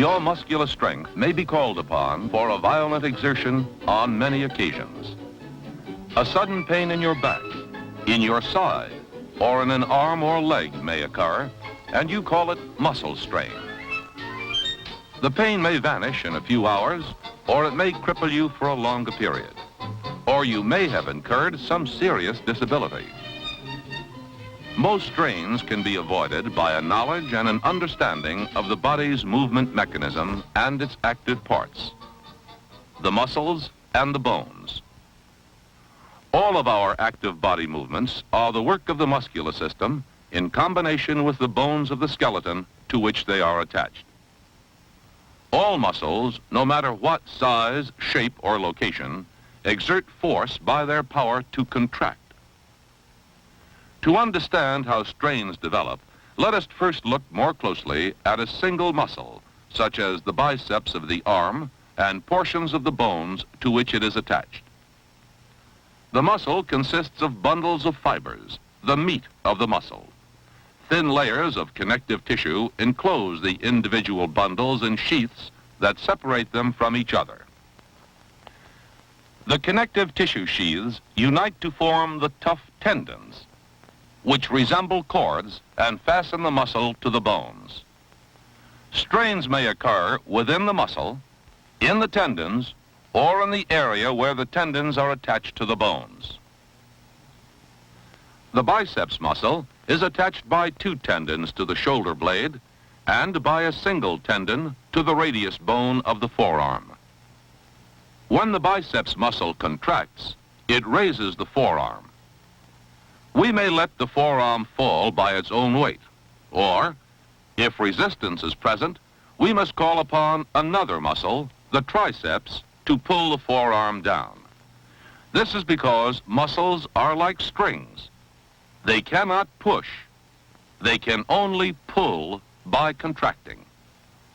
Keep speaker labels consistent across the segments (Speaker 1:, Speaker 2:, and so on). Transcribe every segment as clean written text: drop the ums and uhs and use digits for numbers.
Speaker 1: Your muscular strength may be called upon for a violent exertion on many occasions. A sudden pain in your back, in your side, or in an arm or leg may occur, and you call it muscle strain. The pain may vanish in a few hours, or it may cripple you for a longer period, or you may have incurred some serious disability. Most strains can be avoided by a knowledge and an understanding of the body's movement mechanism and its active parts, the muscles and the bones. All of our active body movements are the work of the muscular system in combination with the bones of the skeleton to which they are attached. All muscles, no matter what size, shape, or location, exert force by their power to contract. To understand how strains develop, let us first look more closely at a single muscle, such as the biceps of the arm and portions of the bones to which it is attached. The muscle consists of bundles of fibers, the meat of the muscle. Thin layers of connective tissue enclose the individual bundles in sheaths that separate them from each other. The connective tissue sheaths unite to form the tough tendons, which resemble cords and fasten the muscle to the bones. Strains may occur within the muscle, in the tendons, or in the area where the tendons are attached to the bones. The biceps muscle is attached by 2 tendons to the shoulder blade and by a single tendon to the radius bone of the forearm. When the biceps muscle contracts, it raises the forearm. We may let the forearm fall by its own weight, or, if resistance is present, we must call upon another muscle, the triceps, to pull the forearm down. This is because muscles are like strings. They cannot push. They can only pull by contracting,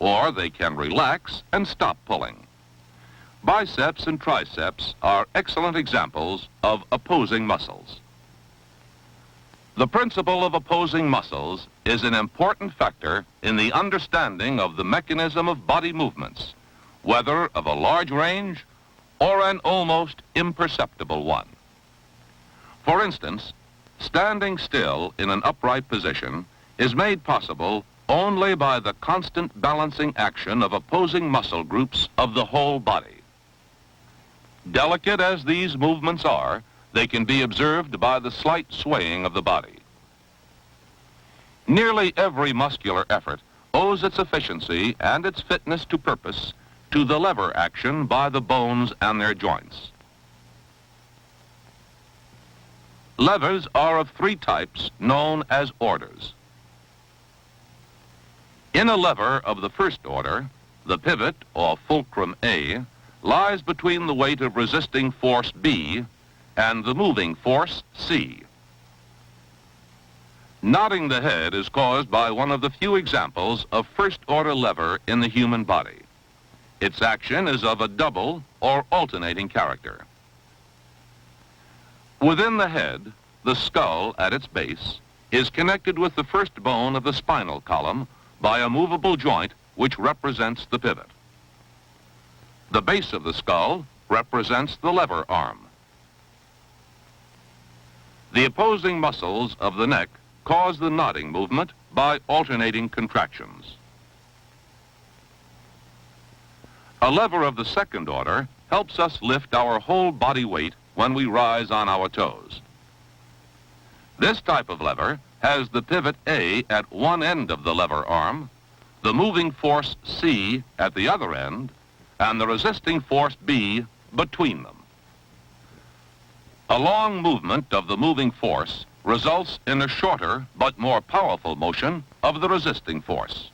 Speaker 1: or they can relax and stop pulling. Biceps and triceps are excellent examples of opposing muscles. The principle of opposing muscles is an important factor in the understanding of the mechanism of body movements, whether of a large range or an almost imperceptible one. For instance, standing still in an upright position is made possible only by the constant balancing action of opposing muscle groups of the whole body. Delicate as these movements are, they can be observed by the slight swaying of the body. Nearly every muscular effort owes its efficiency and its fitness to purpose to the lever action by the bones and their joints. Levers are of 3 types known as orders. In a lever of the first order, the pivot, or fulcrum A, lies between the weight of resisting force B and the moving force C. Nodding the head is caused by one of the few examples of first-order lever in the human body. Its action is of a double or alternating character. Within the head, the skull at its base is connected with the first bone of the spinal column by a movable joint which represents the pivot. The base of the skull represents the lever arm. The opposing muscles of the neck cause the nodding movement by alternating contractions. A lever of the second order helps us lift our whole body weight when we rise on our toes. This type of lever has the pivot A at one end of the lever arm, the moving force C at the other end, and the resisting force B between them. A long movement of the moving force results in a shorter but more powerful motion of the resisting force.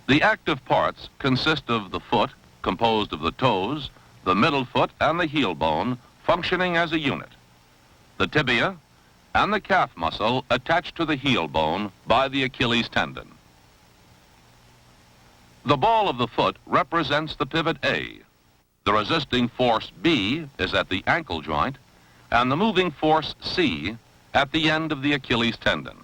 Speaker 1: The active parts consist of the foot, composed of the toes, the middle foot, and the heel bone functioning as a unit, the tibia, and the calf muscle attached to the heel bone by the Achilles tendon. The ball of the foot represents the pivot A. The resisting force B is at the ankle joint, and the moving force C at the end of the Achilles tendon.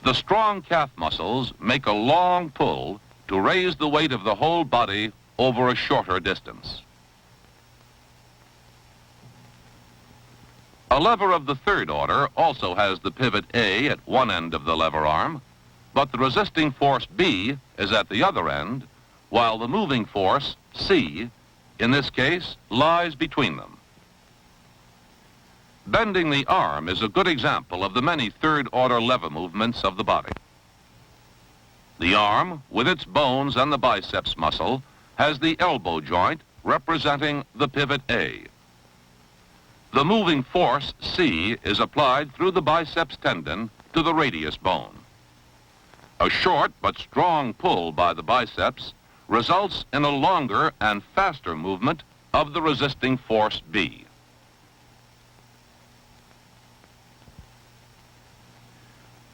Speaker 1: The strong calf muscles make a long pull to raise the weight of the whole body over a shorter distance. A lever of the third order also has the pivot A at one end of the lever arm, but the resisting force B is at the other end, while the moving force, C, in this case, lies between them. Bending the arm is a good example of the many third-order lever movements of the body. The arm, with its bones and the biceps muscle, has the elbow joint representing the pivot A. The moving force, C, is applied through the biceps tendon to the radius bone. A short but strong pull by the biceps results in a longer and faster movement of the resisting force B.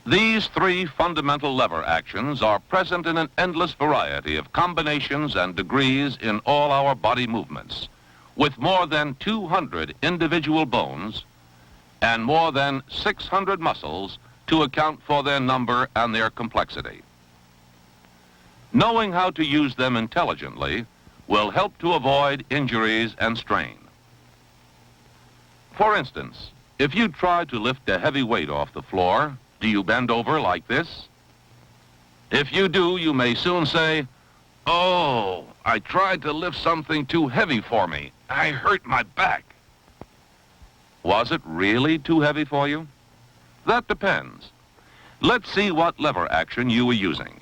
Speaker 1: These three fundamental lever actions are present in an endless variety of combinations and degrees in all our body movements, with more than 200 individual bones and more than 600 muscles to account for their number and their complexity. Knowing how to use them intelligently will help to avoid injuries and strain. For instance, if you try to lift a heavy weight off the floor, do you bend over like this? If you do, you may soon say, "Oh, I tried to lift something too heavy for me. I hurt my back." Was it really too heavy for you? That depends. Let's see what lever action you were using.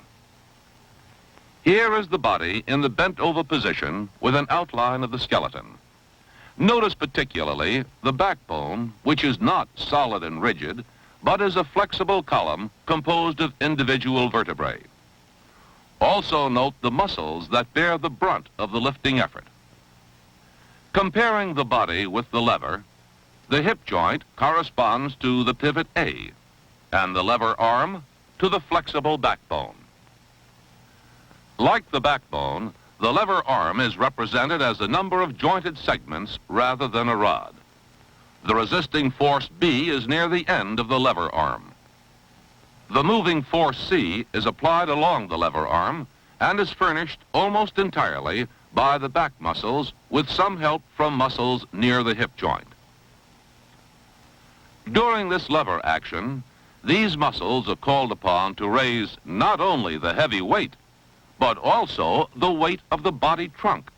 Speaker 1: Here is the body in the bent over position with an outline of the skeleton. Notice particularly the backbone, which is not solid and rigid, but is a flexible column composed of individual vertebrae. Also note the muscles that bear the brunt of the lifting effort. Comparing the body with the lever, the hip joint corresponds to the pivot A, and the lever arm to the flexible backbone. Like the backbone, the lever arm is represented as a number of jointed segments rather than a rod. The resisting force B is near the end of the lever arm. The moving force C is applied along the lever arm and is furnished almost entirely by the back muscles with some help from muscles near the hip joint. During this lever action, these muscles are called upon to raise not only the heavy weight, but also the weight of the body trunk,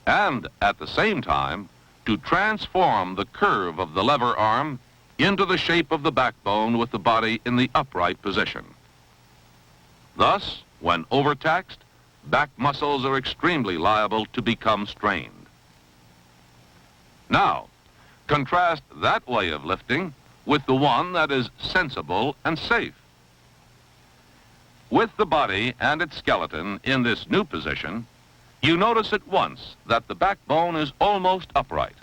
Speaker 1: and at the same time, to transform the curve of the lever arm into the shape of the backbone with the body in the upright position. Thus, when overtaxed, back muscles are extremely liable to become strained. Now, contrast that way of lifting with the one that is sensible and safe. With the body and its skeleton in this new position, you notice at once that the backbone is almost upright.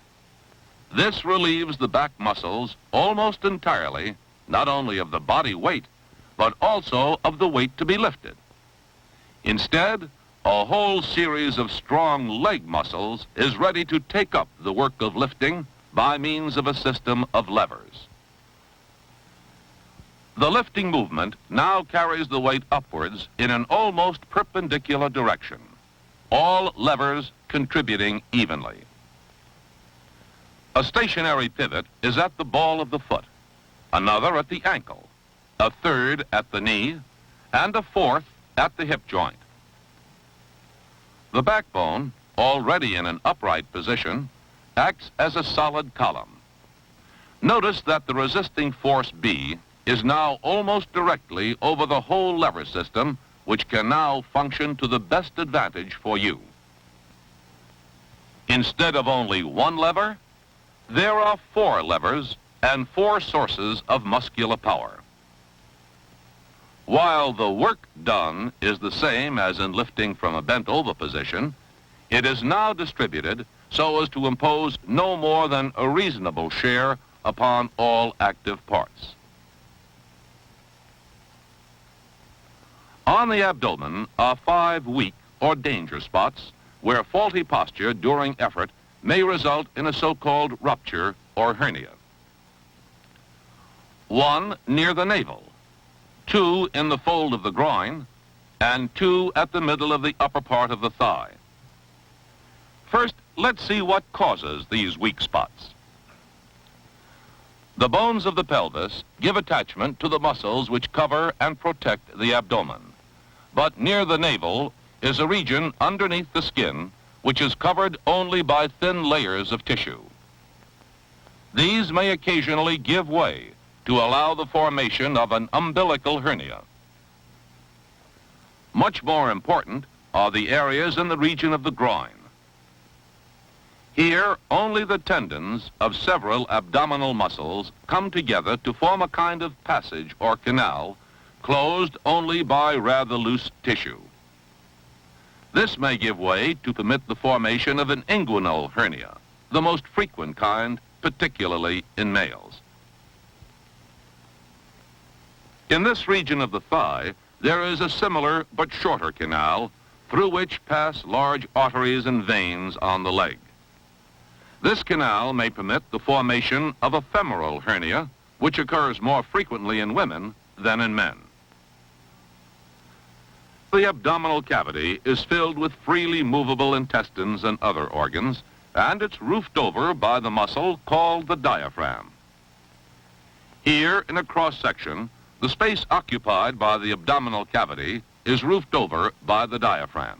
Speaker 1: This relieves the back muscles almost entirely, not only of the body weight, but also of the weight to be lifted. Instead, a whole series of strong leg muscles is ready to take up the work of lifting by means of a system of levers. The lifting movement now carries the weight upwards in an almost perpendicular direction, all levers contributing evenly. A stationary pivot is at the ball of the foot, another at the ankle, a third at the knee, and a fourth at the hip joint. The backbone, already in an upright position, acts as a solid column. Notice that the resisting force B is now almost directly over the whole lever system, which can now function to the best advantage for you. Instead of only one lever, there are 4 levers and 4 sources of muscular power. While the work done is the same as in lifting from a bent over position, it is now distributed so as to impose no more than a reasonable share upon all active parts. On the abdomen are 5 weak or danger spots where faulty posture during effort may result in a so-called rupture or hernia. 1 near the navel, 2 in the fold of the groin, and 2 at the middle of the upper part of the thigh. First, let's see what causes these weak spots. The bones of the pelvis give attachment to the muscles which cover and protect the abdomen. But near the navel is a region underneath the skin which is covered only by thin layers of tissue. These may occasionally give way to allow the formation of an umbilical hernia. Much more important are the areas in the region of the groin. Here, only the tendons of several abdominal muscles come together to form a kind of passage or canal closed only by rather loose tissue. This may give way to permit the formation of an inguinal hernia, the most frequent kind, particularly in males. In this region of the thigh, there is a similar but shorter canal through which pass large arteries and veins on the leg. This canal may permit the formation of a femoral hernia, which occurs more frequently in women than in men. The abdominal cavity is filled with freely movable intestines and other organs, and it's roofed over by the muscle called the diaphragm. Here, in a cross-section, the space occupied by the abdominal cavity is roofed over by the diaphragm.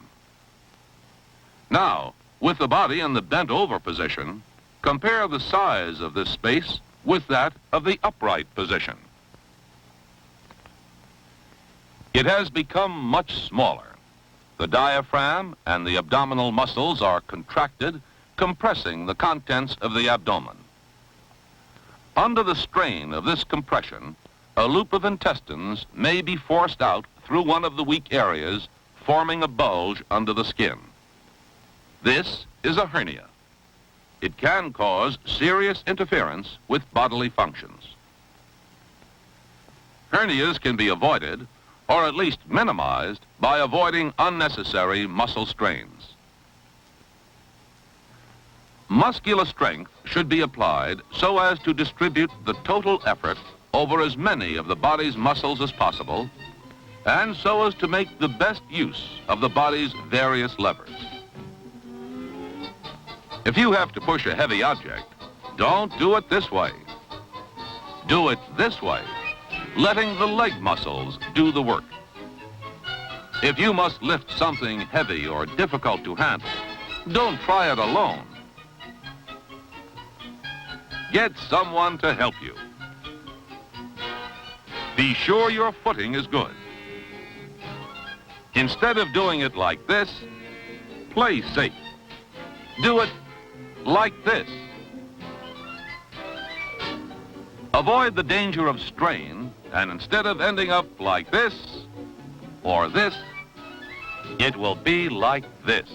Speaker 1: Now, with the body in the bent-over position, compare the size of this space with that of the upright position. It has become much smaller. The diaphragm and the abdominal muscles are contracted, compressing the contents of the abdomen. Under the strain of this compression, a loop of intestines may be forced out through one of the weak areas, forming a bulge under the skin. This is a hernia. It can cause serious interference with bodily functions. Hernias can be avoided, or at least minimized, by avoiding unnecessary muscle strains. Muscular strength should be applied so as to distribute the total effort over as many of the body's muscles as possible, and so as to make the best use of the body's various levers. If you have to push a heavy object, don't do it this way. Do it this way, letting the leg muscles do the work. If you must lift something heavy or difficult to handle, don't try it alone. Get someone to help you. Be sure your footing is good. Instead of doing it like this, play safe. Do it like this. Avoid the danger of strain, and instead of ending up like this or this, it will be like this.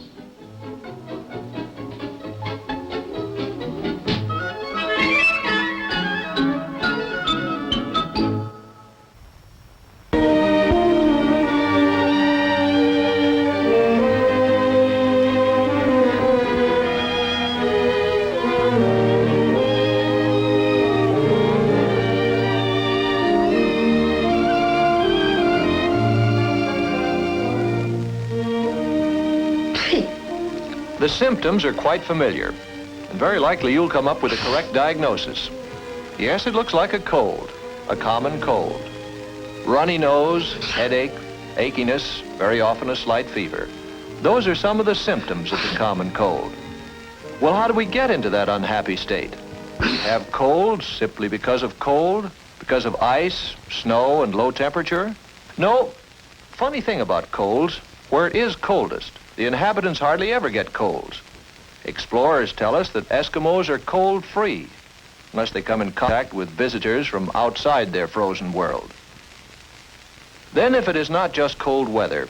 Speaker 2: The symptoms are quite familiar, and very likely you'll come up with a correct diagnosis. Yes, it looks like a cold, a common cold. Runny nose, headache, achiness, very often a slight fever. Those are some of the symptoms of the common cold. Well, how do we get into that unhappy state? We have colds simply because of cold, because of ice, snow, and low temperature? No. Funny thing about colds, where it is coldest, the inhabitants hardly ever get colds. Explorers tell us that Eskimos are cold-free, unless they come in contact with visitors from outside their frozen world. Then if it is not just cold weather,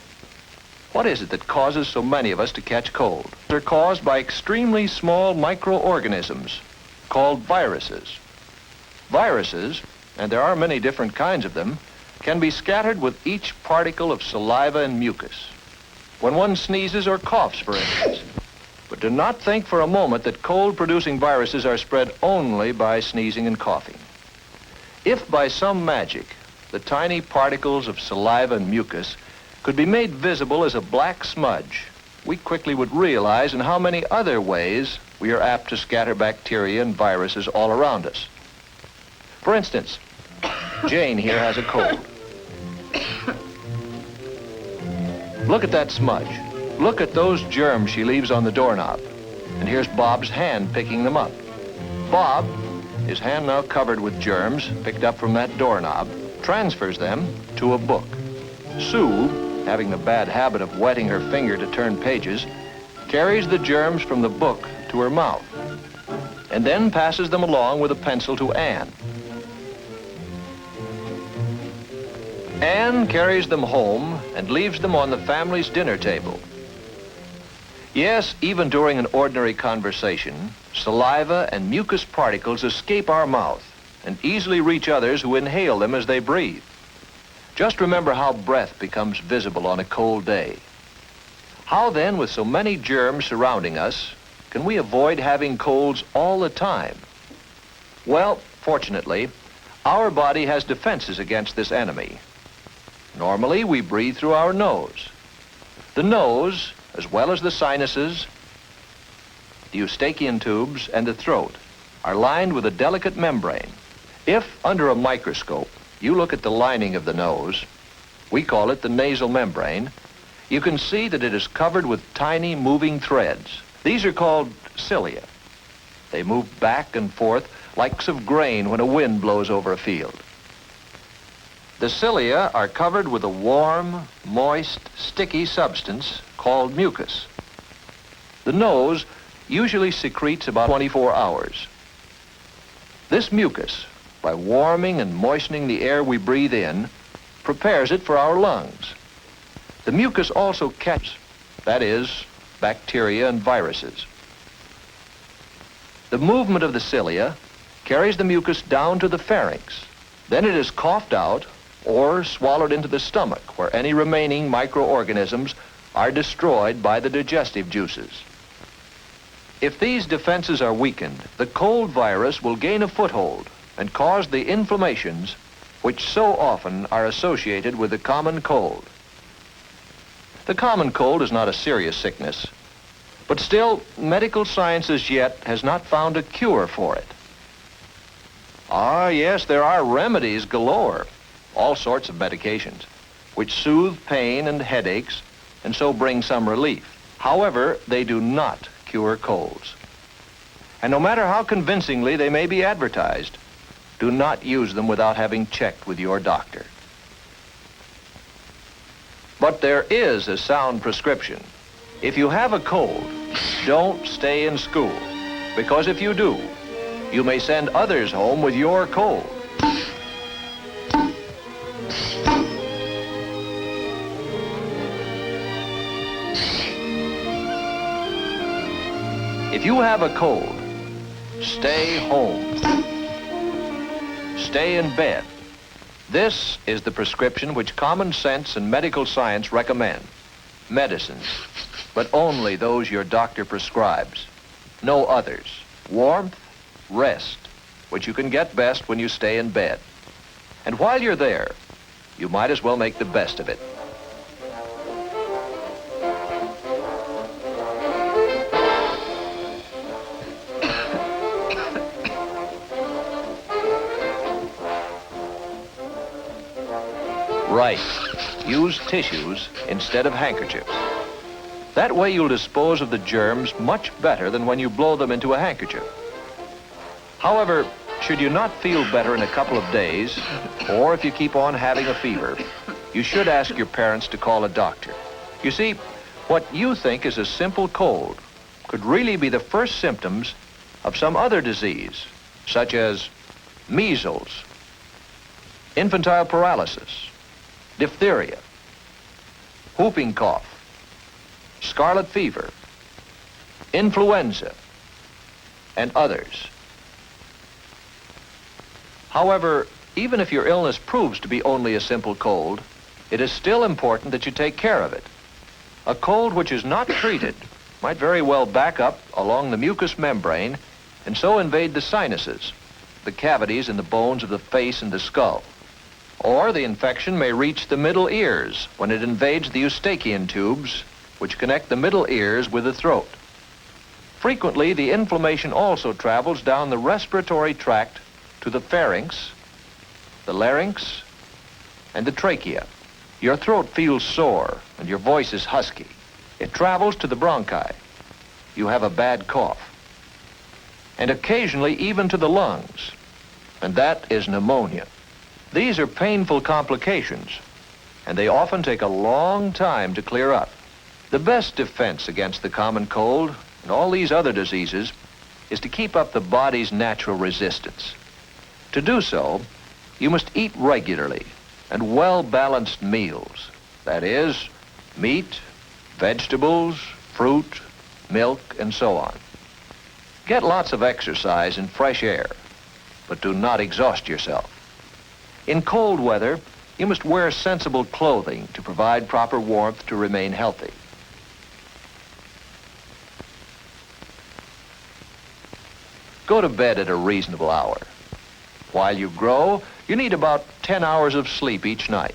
Speaker 2: what is it that causes so many of us to catch cold? They're caused by extremely small microorganisms called viruses. Viruses, and there are many different kinds of them, can be scattered with each particle of saliva and mucus. When one sneezes or coughs, for instance. But do not think for a moment that cold-producing viruses are spread only by sneezing and coughing. If by some magic the tiny particles of saliva and mucus could be made visible as a black smudge, we quickly would realize in how many other ways we are apt to scatter bacteria and viruses all around us. For instance, Jane here has a cold. Look at that smudge. Look at those germs she leaves on the doorknob. And here's Bob's hand picking them up. Bob, his hand now covered with germs picked up from that doorknob, transfers them to a book. Sue, having the bad habit of wetting her finger to turn pages, carries the germs from the book to her mouth and then passes them along with a pencil to Anne. Anne carries them home and leaves them on the family's dinner table. Yes, even during an ordinary conversation, saliva and mucus particles escape our mouth and easily reach others who inhale them as they breathe. Just remember how breath becomes visible on a cold day. How then, with so many germs surrounding us, can we avoid having colds all the time? Well, fortunately, our body has defenses against this enemy. Normally, we breathe through our nose. The nose, as well as the sinuses, the eustachian tubes, and the throat, are lined with a delicate membrane. If, under a microscope, you look at the lining of the nose, we call it the nasal membrane, you can see that it is covered with tiny moving threads. These are called cilia. They move back and forth like specks of grain when a wind blows over a field. The cilia are covered with a warm, moist, sticky substance called mucus. The nose usually secretes about 24 hours. This mucus, by warming and moistening the air we breathe in, prepares it for our lungs. The mucus also catches, that is, bacteria and viruses. The movement of the cilia carries the mucus down to the pharynx. Then it is coughed out or swallowed into the stomach, where any remaining microorganisms are destroyed by the digestive juices. If these defenses are weakened, the cold virus will gain a foothold and cause the inflammations which so often are associated with the common cold. The common cold is not a serious sickness, but still, medical science as yet has not found a cure for it. Ah, yes, there are remedies galore, all sorts of medications, which soothe pain and headaches and so bring some relief. However, they do not cure colds. And no matter how convincingly they may be advertised, do not use them without having checked with your doctor. But there is a sound prescription. If you have a cold, don't stay in school, because if you do, you may send others home with your cold. If you have a cold, stay home. Stay in bed. This is the prescription which common sense and medical science recommend. Medicines, but only those your doctor prescribes. No others. Warmth, rest, which you can get best when you stay in bed. And while you're there, you might as well make the best of it. Right. Use tissues instead of handkerchiefs. That way you'll dispose of the germs much better than when you blow them into a handkerchief. However, should you not feel better in a couple of days, or if you keep on having a fever, you should ask your parents to call a doctor. You see, what you think is a simple cold could really be the first symptoms of some other disease, such as measles, infantile paralysis, diphtheria, whooping cough, scarlet fever, influenza, and others. However, even if your illness proves to be only a simple cold, it is still important that you take care of it. A cold which is not treated might very well back up along the mucous membrane and so invade the sinuses, the cavities in the bones of the face and the skull. Or the infection may reach the middle ears when it invades the eustachian tubes, which connect the middle ears with the throat. Frequently, the inflammation also travels down the respiratory tract to the pharynx, the larynx, and the trachea. Your throat feels sore and your voice is husky. It travels to the bronchi. You have a bad cough. And occasionally even to the lungs, and that is pneumonia. These are painful complications, and they often take a long time to clear up. The best defense against the common cold and all these other diseases is to keep up the body's natural resistance. To do so, you must eat regularly and well-balanced meals. That is, meat, vegetables, fruit, milk, and so on. Get lots of exercise and fresh air, but do not exhaust yourself. In cold weather, you must wear sensible clothing to provide proper warmth to remain healthy. Go to bed at a reasonable hour. While you grow, you need about 10 hours of sleep each night.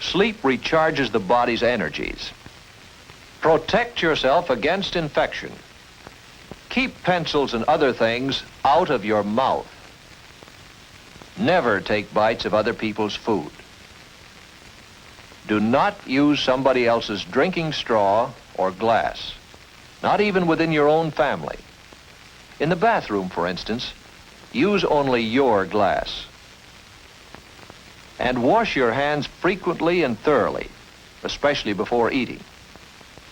Speaker 2: Sleep recharges the body's energies. Protect yourself against infection. Keep pencils and other things out of your mouth. Never take bites of other people's food. Do not use somebody else's drinking straw or glass, not even within your own family. In the bathroom, for instance, use only your glass. And wash your hands frequently and thoroughly, especially before eating.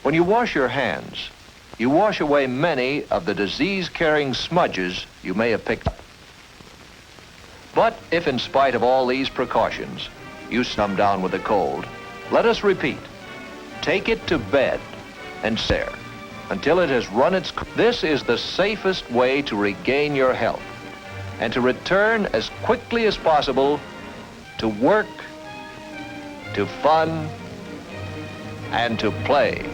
Speaker 2: When you wash your hands, you wash away many of the disease-carrying smudges you may have picked up. But if in spite of all these precautions, you come down with a cold, let us repeat, take it to bed and stare until it has run its course. This is the safest way to regain your health and to return as quickly as possible to work, to fun, and to play.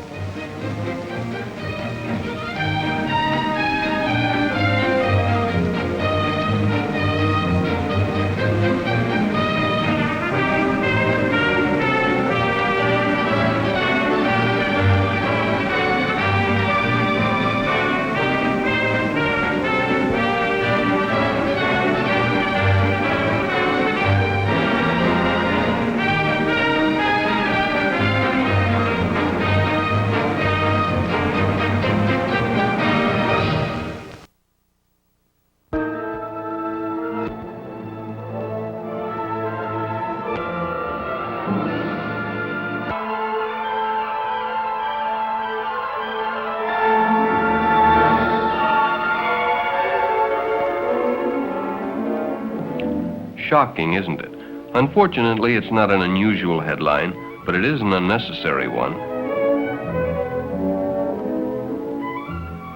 Speaker 3: Shocking, isn't it? Unfortunately, it's not an unusual headline, but it is an unnecessary one.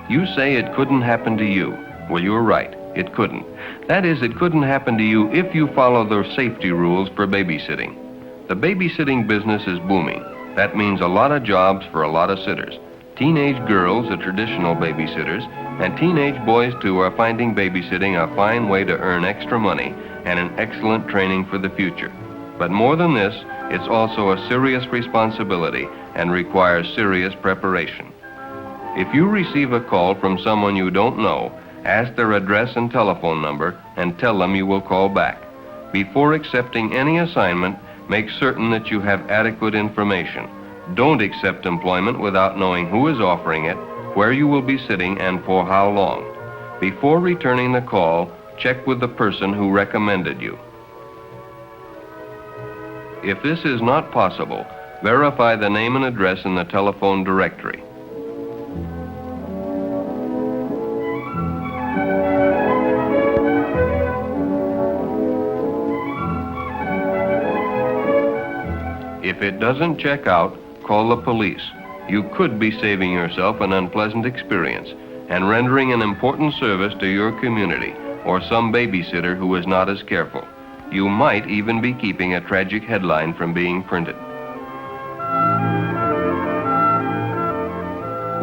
Speaker 3: You say it couldn't happen to you. Well, you're right. It couldn't. That is, it couldn't happen to you if you follow the safety rules for babysitting. The babysitting business is booming. That means a lot of jobs for a lot of sitters. Teenage girls are traditional babysitters, and teenage boys, too, are finding babysitting a fine way to earn extra money and an excellent training for the future. But more than this, it's also a serious responsibility and requires serious preparation. If you receive a call from someone you don't know, ask their address and telephone number and tell them you will call back. Before accepting any assignment, make certain that you have adequate information. Don't accept employment without knowing who is offering it, where you will be sitting, and for how long. Before returning the call, check with the person who recommended you. If this is not possible, verify the name and address in the telephone directory. If it doesn't check out, call the police. You could be saving yourself an unpleasant experience and rendering an important service to your community or some babysitter who is not as careful. You might even be keeping a tragic headline from being printed.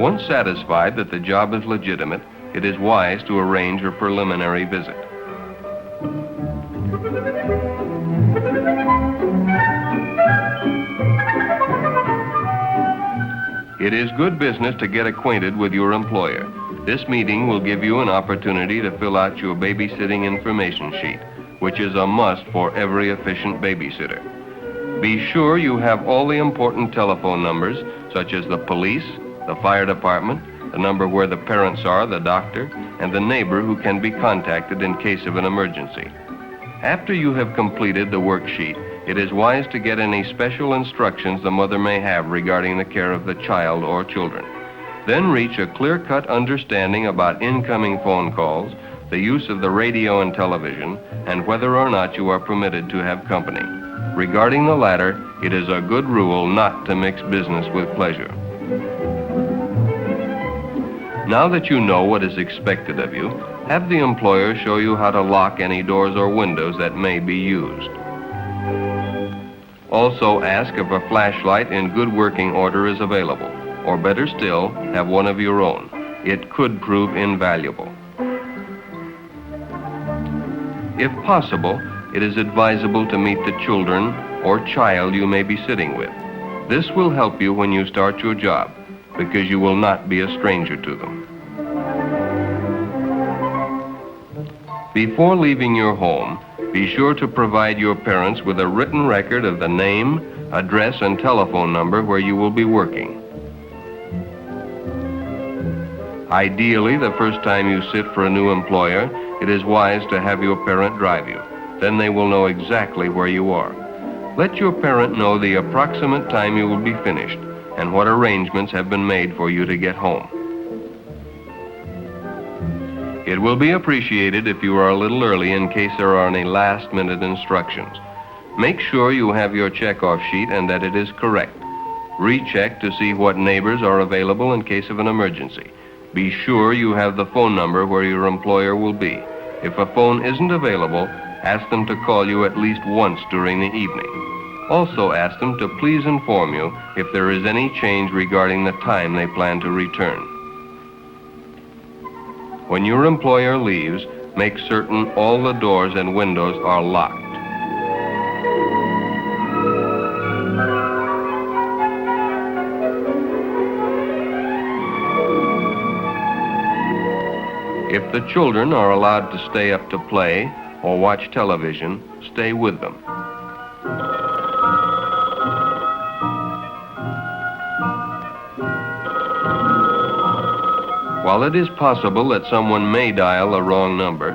Speaker 3: Once satisfied that the job is legitimate, it is wise to arrange a preliminary visit. It is good business to get acquainted with your employer. This meeting will give you an opportunity to fill out your babysitting information sheet, which is a must for every efficient babysitter. Be sure you have all the important telephone numbers, such as the police, the fire department, the number where the parents are, the doctor, and the neighbor who can be contacted in case of an emergency. After you have completed the worksheet, it is wise to get any special instructions the mother may have regarding the care of the child or children. Then reach a clear-cut understanding about incoming phone calls, the use of the radio and television, and whether or not you are permitted to have company. Regarding the latter, it is a good rule not to mix business with pleasure. Now that you know what is expected of you, have the employer show you how to lock any doors or windows that may be used. Also ask if a flashlight in good working order is available, or better still, have one of your own. It could prove invaluable. If possible, it is advisable to meet the children or child you may be sitting with. This will help you when you start your job, because you will not be a stranger to them. Before leaving your home, be sure to provide your parents with a written record of the name, address, and telephone number where you will be working. Ideally, the first time you sit for a new employer, it is wise to have your parent drive you. Then they will know exactly where you are. Let your parent know the approximate time you will be finished and what arrangements have been made for you to get home. It will be appreciated if you are a little early in case there are any last-minute instructions. Make sure you have your checkoff sheet and that it is correct. Recheck to see what neighbors are available in case of an emergency. Be sure you have the phone number where your employer will be. If a phone isn't available, ask them to call you at least once during the evening. Also ask them to please inform you if there is any change regarding the time they plan to return. When your employer leaves, make certain all the doors and windows are locked. If the children are allowed to stay up to play or watch television, stay with them. While it is possible that someone may dial a wrong number,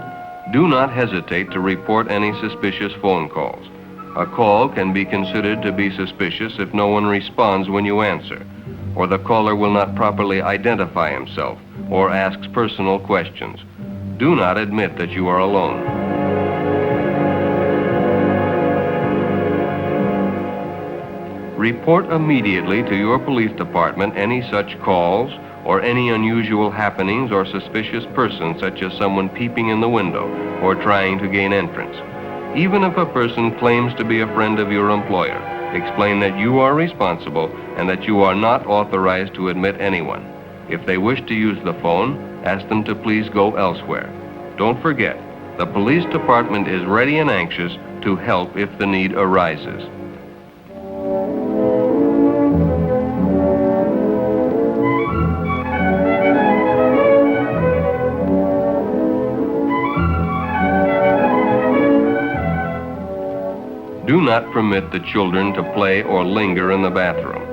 Speaker 3: do not hesitate to report any suspicious phone calls. A call can be considered to be suspicious if no one responds when you answer, or the caller will not properly identify himself or asks personal questions. Do not admit that you are alone. Report immediately to your police department any such calls or any unusual happenings or suspicious persons, such as someone peeping in the window or trying to gain entrance. Even if a person claims to be a friend of your employer, explain that you are responsible and that you are not authorized to admit anyone. If they wish to use the phone, ask them to please go elsewhere. Don't forget, the police department is ready and anxious to help if the need arises. Do not permit the children to play or linger in the bathroom.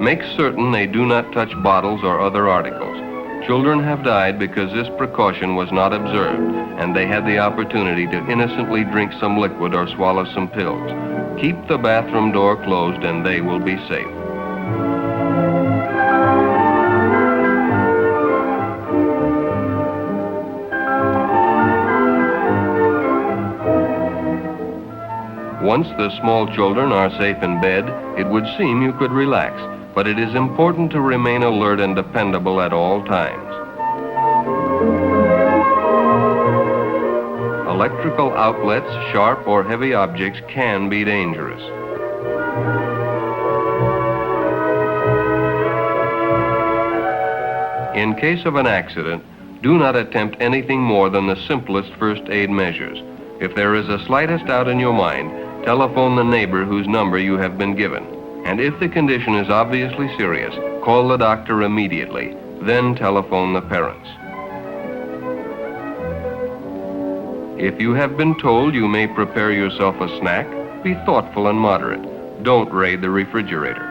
Speaker 3: Make certain they do not touch bottles or other articles. Children have died because this precaution was not observed, and they had the opportunity to innocently drink some liquid or swallow some pills. Keep the bathroom door closed and they will be safe. Once the small children are safe in bed, it would seem you could relax, but it is important to remain alert and dependable at all times. Electrical outlets, sharp or heavy objects can be dangerous. In case of an accident, do not attempt anything more than the simplest first aid measures. If there is the slightest doubt in your mind, telephone the neighbor whose number you have been given. And if the condition is obviously serious, Call the doctor immediately, then telephone the parents. If you have been told you may prepare yourself a snack, be thoughtful and moderate. Don't raid the refrigerator.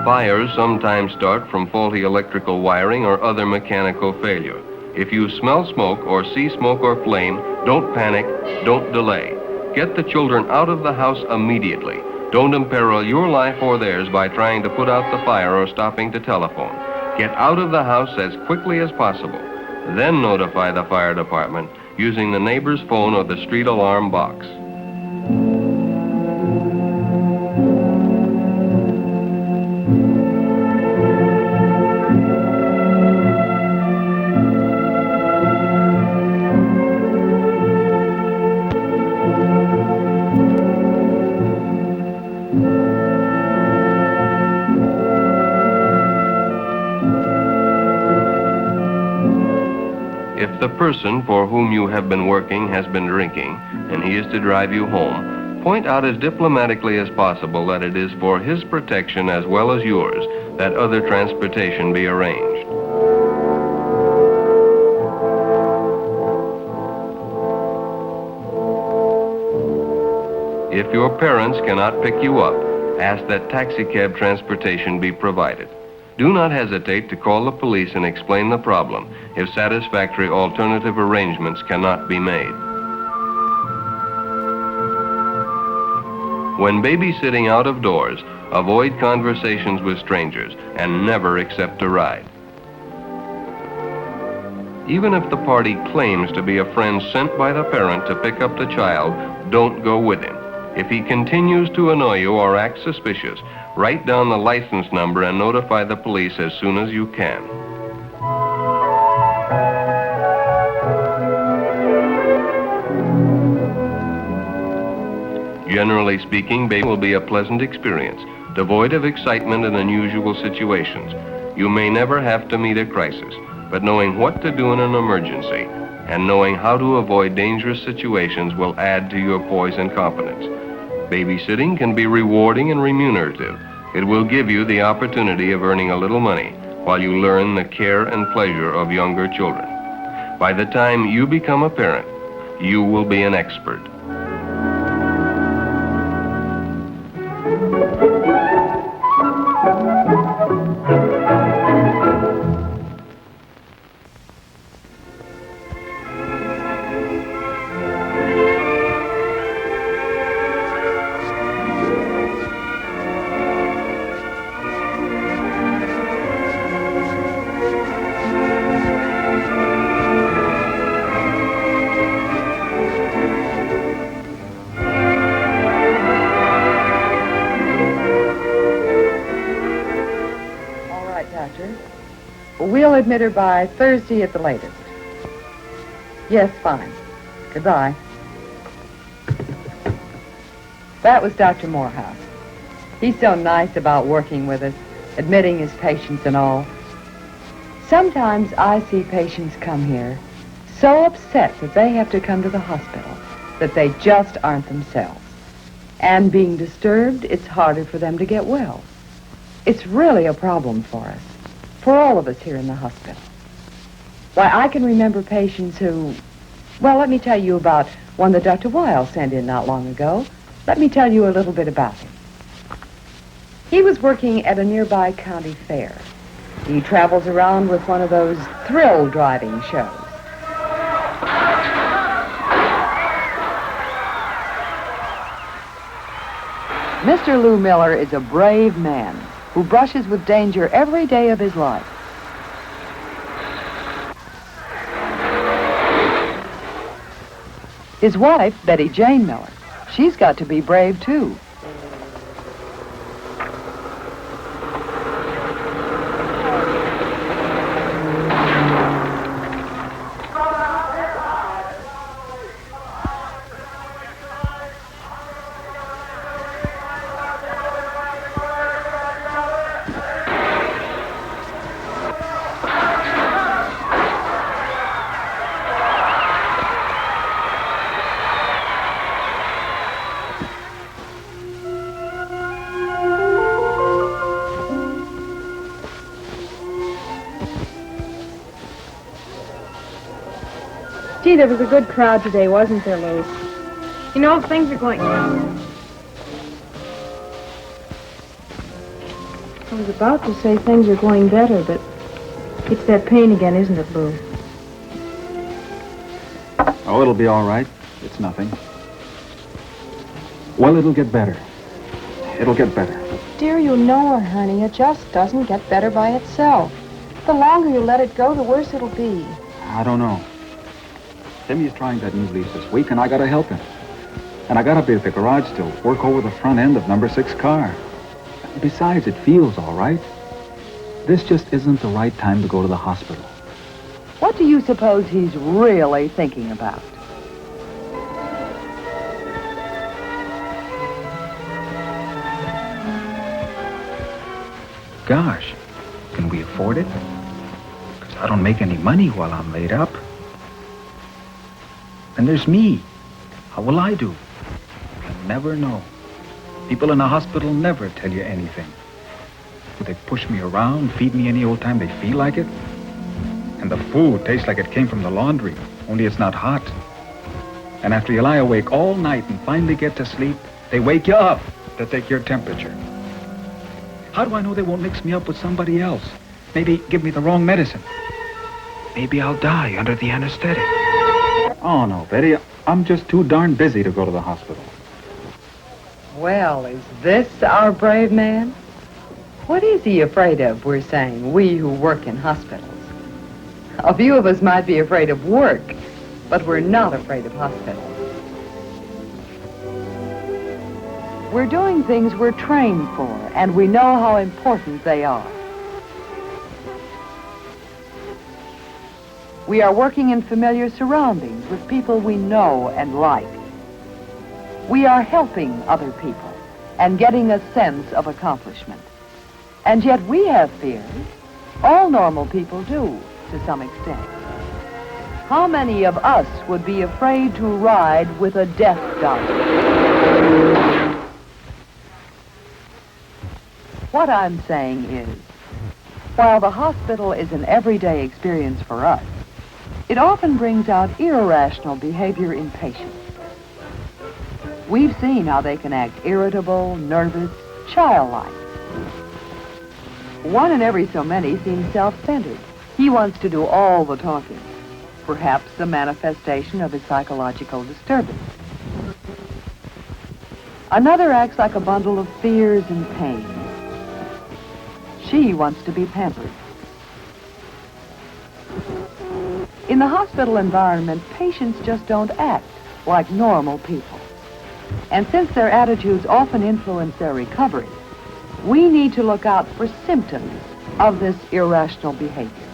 Speaker 3: Fires sometimes start from faulty electrical wiring or other mechanical failure. If you smell smoke or see smoke or flame, don't panic, don't delay. Get the children out of the house immediately. Don't imperil your life or theirs by trying to put out the fire or stopping to telephone. Get out of the house as quickly as possible. Then notify the fire department using the neighbor's phone or the street alarm box. If the person for whom you have been working has been drinking and he is to drive you home, point out as diplomatically as possible that it is for his protection as well as yours that other transportation be arranged. If your parents cannot pick you up, ask that taxicab transportation be provided. Do not hesitate to call the police and explain the problem if satisfactory alternative arrangements cannot be made. When babysitting out of doors, avoid conversations with strangers and never accept a ride. Even if the party claims to be a friend sent by the parent to pick up the child, don't go with him. If he continues to annoy you or act suspicious, write down the license number and notify the police as soon as you can. Generally speaking, baby will be a pleasant experience, devoid of excitement and unusual situations. You may never have to meet a crisis, but knowing what to do in an emergency and knowing how to avoid dangerous situations will add to your poise and competence. Babysitting can be rewarding and remunerative. It will give you the opportunity of earning a little money while you learn the care and pleasure of younger children. By the time you become a parent, you will be an expert.
Speaker 4: We'll admit her by Thursday at the latest. Yes, fine. Goodbye. That was Dr. Morehouse. He's so nice about working with us, admitting his patients and all. Sometimes I see patients come here so upset that they have to come to the hospital that they just aren't themselves. And being disturbed, it's harder for them to get well. It's really a problem for us. For all of us here in the hospital. Why, I can remember patients who... Well, let me tell you about one that Dr. Weil sent in not long ago. Let me tell you a little bit about him. He was working at a nearby county fair. He travels around with one of those thrill driving shows. Mr. Lou Miller is a brave man who brushes with danger every day of his life. His wife, Betty Jane Miller, she's got to be brave too.
Speaker 5: there was a good crowd today, wasn't there, Lou? You know, things are going... I was about to say things are going better, but it's that pain again, isn't it, Lou?
Speaker 6: Oh, it'll be all right. It's nothing. Well, it'll get better. It'll get better.
Speaker 5: Dear, you know a hernia just doesn't get better by itself. The longer you let it go, the worse it'll be.
Speaker 6: I don't know. Timmy's trying that new lease this week, and I gotta help him. And I gotta be at the garage to work over the front end of number 6 car. Besides, it feels all right. This just isn't the right time to go to the hospital.
Speaker 4: What do you suppose he's really thinking about?
Speaker 6: Gosh, can we afford it? Because I don't make any money while I'm laid up. And there's me. How will I do? You never know. People in the hospital never tell you anything. Do they push me around, feed me any old time they feel like it? And the food tastes like it came from the laundry, only it's not hot. And after you lie awake all night and finally get to sleep, they wake you up to take your temperature. How do I know they won't mix me up with somebody else? Maybe give me the wrong medicine. Maybe I'll die under the anesthetic. Oh, no, Betty. I'm just too darn busy to go to the hospital.
Speaker 4: Well, is this our brave man? What is he afraid of, we're saying, we who work in hospitals? A few of us might be afraid of work, but we're not afraid of hospitals. We're doing things we're trained for, and we know how important they are. We are working in familiar surroundings with people we know and like. We are helping other people and getting a sense of accomplishment. And yet we have fears. All normal people do, to some extent. How many of us would be afraid to ride with a death doctor? What I'm saying is, while the hospital is an everyday experience for us, it often brings out irrational behavior in patients. We've seen how they can act irritable, nervous, childlike. One in every so many seems self-centered. He wants to do all the talking, perhaps a manifestation of his psychological disturbance. Another acts like a bundle of fears and pains. She wants to be pampered. In the hospital environment, patients just don't act like normal people. And since their attitudes often influence their recovery, we need to look out for symptoms of this irrational behavior.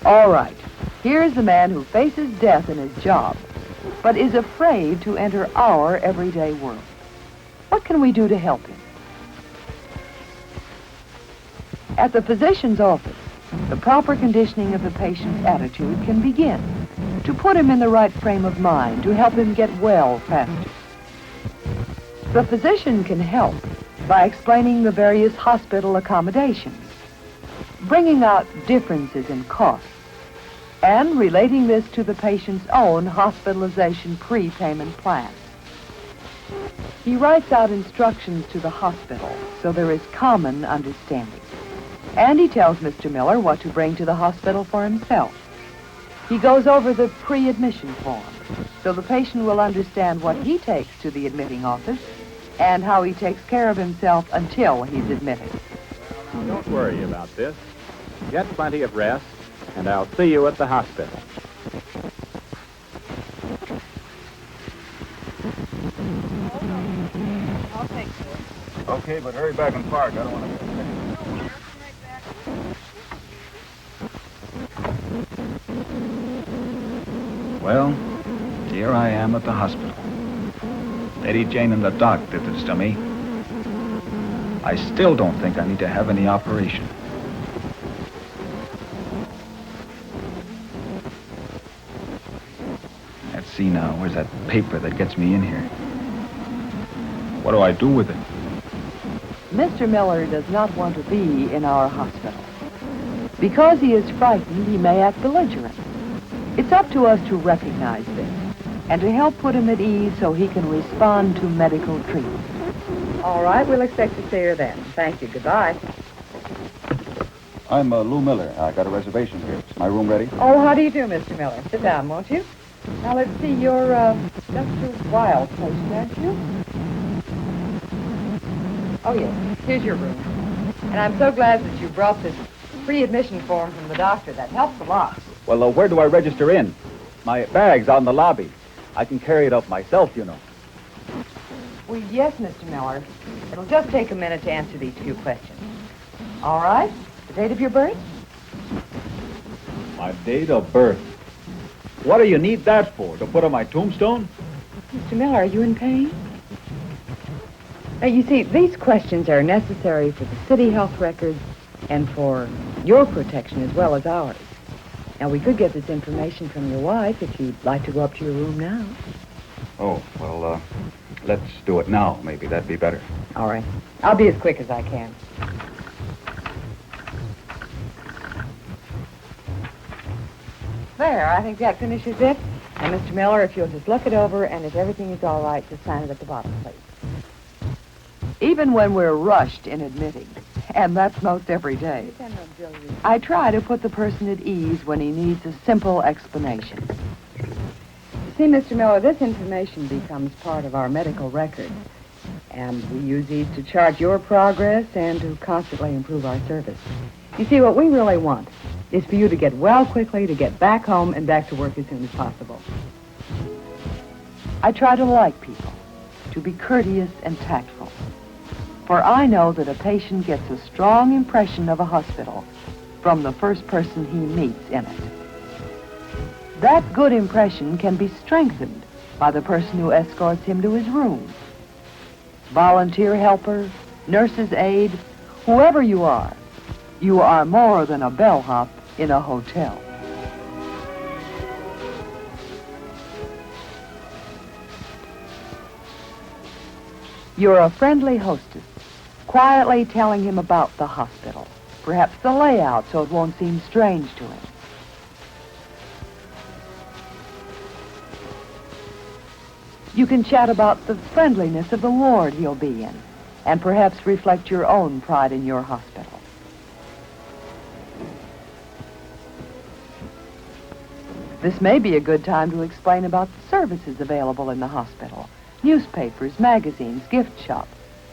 Speaker 4: All right, here's the man who faces death in his job, but is afraid to enter our everyday world. What can we do to help him? At the physician's office, the proper conditioning of the patient's attitude can begin to put him in the right frame of mind, to help him get well faster. The physician can help by explaining the various hospital accommodations, bringing out differences in costs, and relating this to the patient's own hospitalization prepayment plan. He writes out instructions to the hospital so there is common understanding. And he tells Mr. Miller what to bring to the hospital for himself. He goes over the pre-admission form so the patient will understand what he takes to the admitting office and how he takes care of himself until he's admitted.
Speaker 7: Don't worry about this. Get plenty of rest, and I'll see you at the hospital.
Speaker 6: Okay, but hurry back and park. I don't want to... Well, here I am at the hospital. Lady Jane and the doc did this to me. I still don't think I need to have any operation. Let's see now, where's that paper that gets me in here? What do I do with it?
Speaker 4: Mr. Miller does not want to be in our hospital. Because he is frightened, he may act belligerent. It's up to us to recognize this and to help put him at ease so he can respond to medical treatment. All right, we'll expect to see her then. Thank you. Goodbye.
Speaker 8: I'm Lou Miller. I got a reservation here. Is my room ready?
Speaker 4: Oh, how do you do, Mr. Miller? Sit down, won't you? Now, let's see, you're Dr. Wilde's patient, aren't you? Oh, yes. Here's your room. And I'm so glad that you brought this pre-admission form from the doctor. That helps a lot.
Speaker 8: Well, where do I register in? My bag's out in the lobby. I can carry it up myself, you know.
Speaker 4: Well, yes, Mr. Miller. It'll just take a minute to answer these few questions. All right? The date of your birth?
Speaker 8: My date of birth. What do you need that for? To put on my tombstone?
Speaker 4: Mr. Miller, are you in pain? Now, you see, these questions are necessary for the city health records and for your protection as well as ours. Now, we could get this information from your wife if you'd like to go up to your room now.
Speaker 8: Oh, well, let's do it now. Maybe that'd be better.
Speaker 4: All right. I'll be as quick as I can. There, I think that finishes it. Now, Mr. Miller, if you'll just look it over, and if everything is all right, just sign it at the bottom, please. Even when we're rushed in admitting, and that's most every day, I try to put the person at ease when he needs a simple explanation. See, Mr. Miller, this information becomes part of our medical record, and we use these to chart your progress and to constantly improve our service. You see, what we really want is for you to get well quickly, to get back home and back to work as soon as possible. I try to like people, to be courteous and tactful, for I know that a patient gets a strong impression of a hospital from the first person he meets in it. That good impression can be strengthened by the person who escorts him to his room. Volunteer helper, nurse's aide, whoever you are more than a bellhop in a hotel. You're a friendly hostess, quietly telling him about the hospital, perhaps the layout so it won't seem strange to him. You can chat about the friendliness of the ward he'll be in, and perhaps reflect your own pride in your hospital. This may be a good time to explain about the services available in the hospital, newspapers, magazines, gift shop,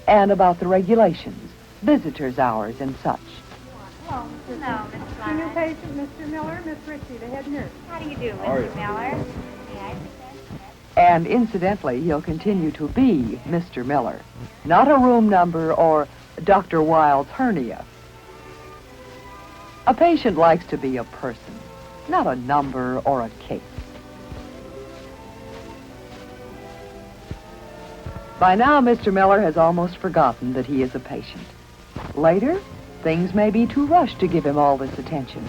Speaker 4: and about the regulations, visitors' hours, and such.
Speaker 9: Hello, Miss Black. New patient, Mr. Miller, Miss Ritchie, the head nurse. How do you do, Mr. Miller? May I present?
Speaker 4: And incidentally, he'll continue to be Mr. Miller, not a room number or Dr. Wilde's hernia. A patient likes to be a person, not a number or a case. By now, Mr. Miller has almost forgotten that he is a patient. Later, things may be too rushed to give him all this attention,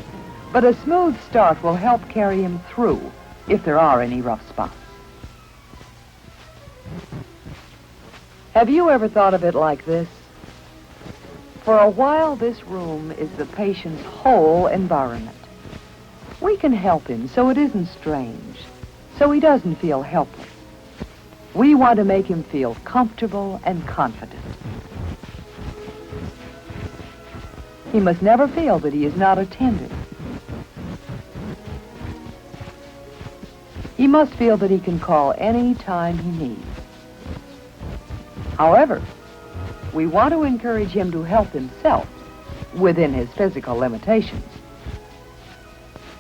Speaker 4: but a smooth start will help carry him through if there are any rough spots. Have you ever thought of it like this? For a while, this room is the patient's whole environment. We can help him so it isn't strange, so he doesn't feel helpless. We want to make him feel comfortable and confident. He must never feel that he is not attended. He must feel that he can call any time he needs. However, we want to encourage him to help himself within his physical limitations.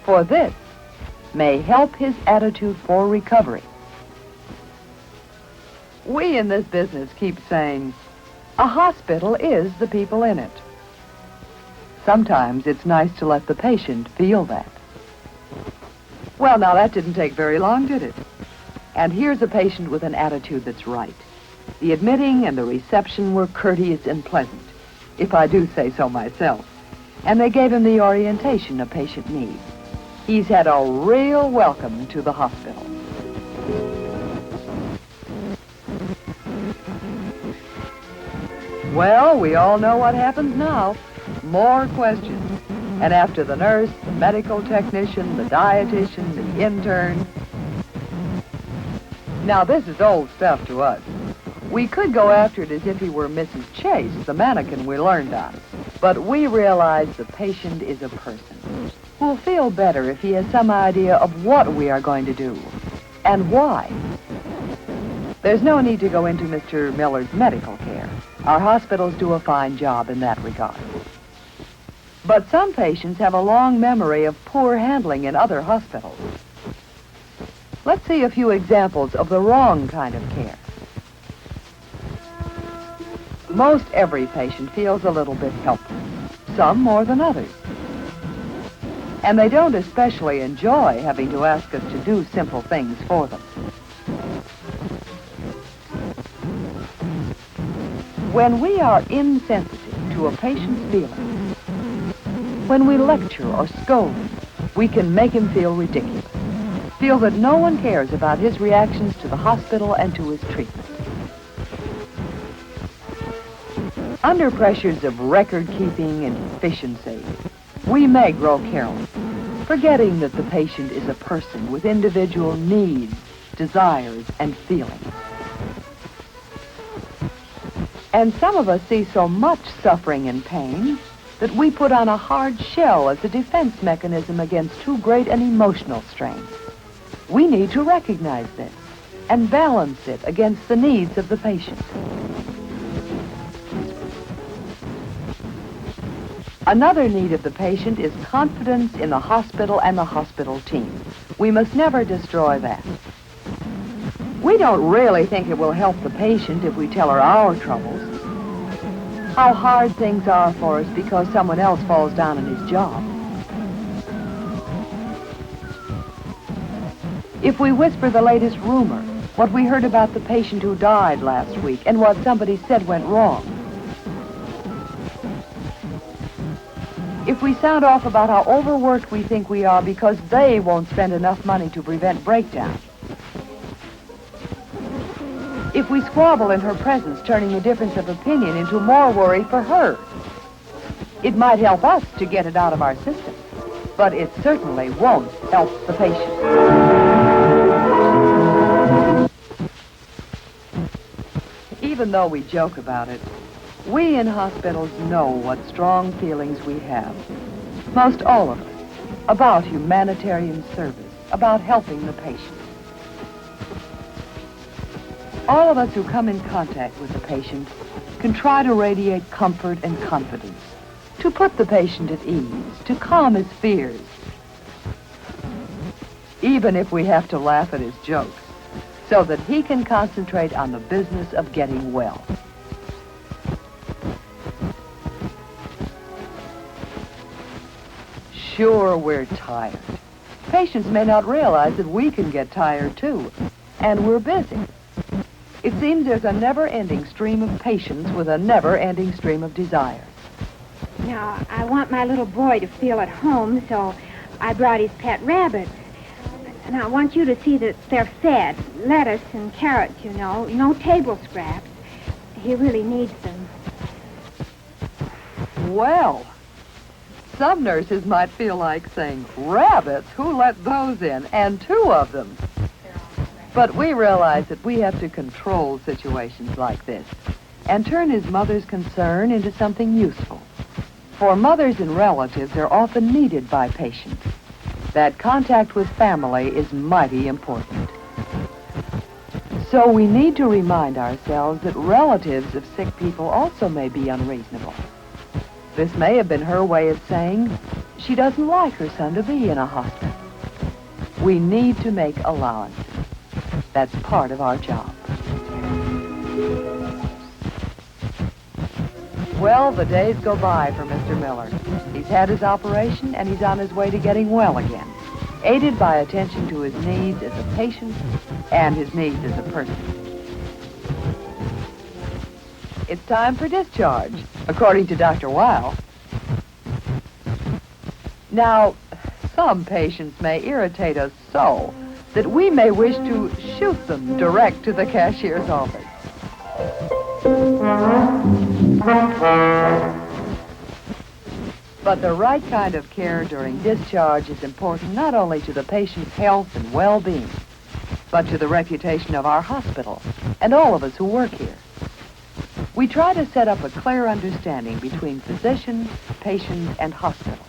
Speaker 4: For this may help his attitude for recovery. We in this business keep saying, a hospital is the people in it. Sometimes it's nice to let the patient feel that. Well, now that didn't take very long, did it? And here's a patient with an attitude that's right. The admitting and the reception were courteous and pleasant, if I do say so myself. And they gave him the orientation a patient needs. He's had a real welcome to the hospital. Well, we all know what happens now. More questions. And after the nurse, the medical technician, the dietitian, the intern. Now, this is old stuff to us. We could go after it as if he were Mrs. Chase, the mannequin we learned on. But we realize the patient is a person who'll feel better if he has some idea of what we are going to do and why. There's no need to go into Mr. Miller's medical care. Our hospitals do a fine job in that regard. But some patients have a long memory of poor handling in other hospitals. Let's see a few examples of the wrong kind of care. Most every patient feels a little bit helpless, some more than others. And they don't especially enjoy having to ask us to do simple things for them. When we are insensitive to a patient's feelings, when we lecture or scold him, we can make him feel ridiculous, feel that no one cares about his reactions to the hospital and to his treatment. Under pressures of record-keeping and efficiency, we may grow careless, forgetting that the patient is a person with individual needs, desires, and feelings. And some of us see so much suffering and pain that we put on a hard shell as a defense mechanism against too great an emotional strain. We need to recognize this and balance it against the needs of the patient. Another need of the patient is confidence in the hospital and the hospital team. We must never destroy that. We don't really think it will help the patient if we tell her our troubles, how hard things are for us because someone else falls down in his job. If we whisper the latest rumor, what we heard about the patient who died last week and what somebody said went wrong. If we sound off about how overworked we think we are because they won't spend enough money to prevent breakdown. If we squabble in her presence, turning a difference of opinion into more worry for her. It might help us to get it out of our system, but it certainly won't help the patient. Even though we joke about it, we in hospitals know what strong feelings we have, most all of us, about humanitarian service, about helping the patient. All of us who come in contact with the patient can try to radiate comfort and confidence, to put the patient at ease, to calm his fears, even if we have to laugh at his jokes, so that he can concentrate on the business of getting well. Sure, we're tired. Patients may not realize that we can get tired, too, and we're busy. It seems there's a never-ending stream of patients with a never-ending stream of desires.
Speaker 9: Now, I want my little boy to feel at home, so I brought his pet rabbits. And I want you to see that they're fed. Lettuce and carrots, you know. No table scraps. He really needs them.
Speaker 4: Well, some nurses might feel like saying, rabbits? Who let those in? And 2 of them. But we realize that we have to control situations like this and turn his mother's concern into something useful. For mothers and relatives are often needed by patients. That contact with family is mighty important. So we need to remind ourselves that relatives of sick people also may be unreasonable. This may have been her way of saying she doesn't like her son to be in a hospital. We need to make allowances. That's part of our job. Well, the days go by for Mr. Miller. He's had his operation and he's on his way to getting well again, aided by attention to his needs as a patient and his needs as a person. It's time for discharge, according to Dr. Weil. Now, some patients may irritate us so that we may wish to shoot them direct to the cashier's office. But the right kind of care during discharge is important not only to the patient's health and well-being, but to the reputation of our hospital and all of us who work here. We try to set up a clear understanding between physician, patient, and hospital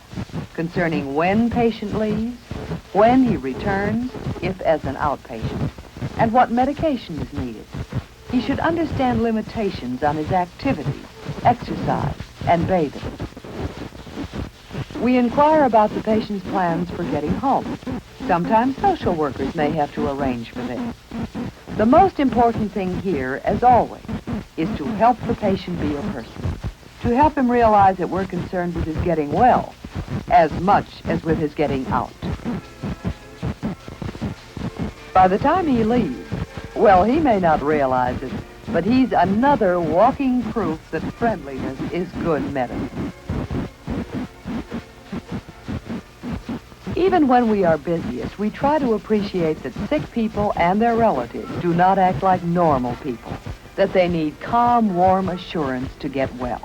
Speaker 4: concerning when patient leaves, when he returns, if as an outpatient, and what medication is needed. He should understand limitations on his activities, exercise, and bathing. We inquire about the patient's plans for getting home. Sometimes social workers may have to arrange for this. The most important thing here, as always, is to help the patient be a person, to help him realize that we're concerned with his getting well as much as with his getting out. By the time he leaves, well, he may not realize it, but he's another walking proof that friendliness is good medicine. Even when we are busiest, we try to appreciate that sick people and their relatives do not act like normal people, that they need calm, warm assurance to get well.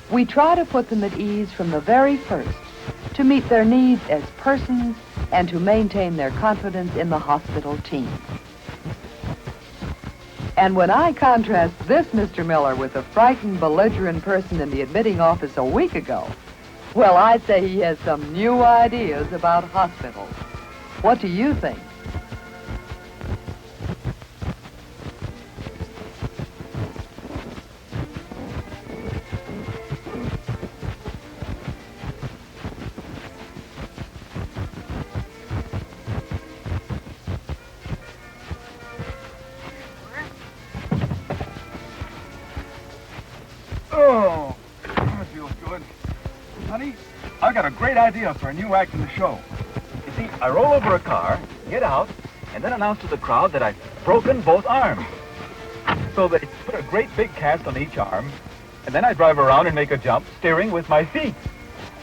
Speaker 4: We try to put them at ease from the very first, to meet their needs as persons and to maintain their confidence in the hospital team. And when I contrast this Mr. Miller with the frightened, belligerent person in the admitting office a week ago, well, I'd say he has some new ideas about hospitals. What do you think?
Speaker 8: Oh, that feels good. Honey, I've got a great idea for a new act in the show. You see, I roll over a car, get out, and then announce to the crowd that I've broken both arms. So they put a great big cast on each arm, and then I drive around and make a jump, steering with my feet.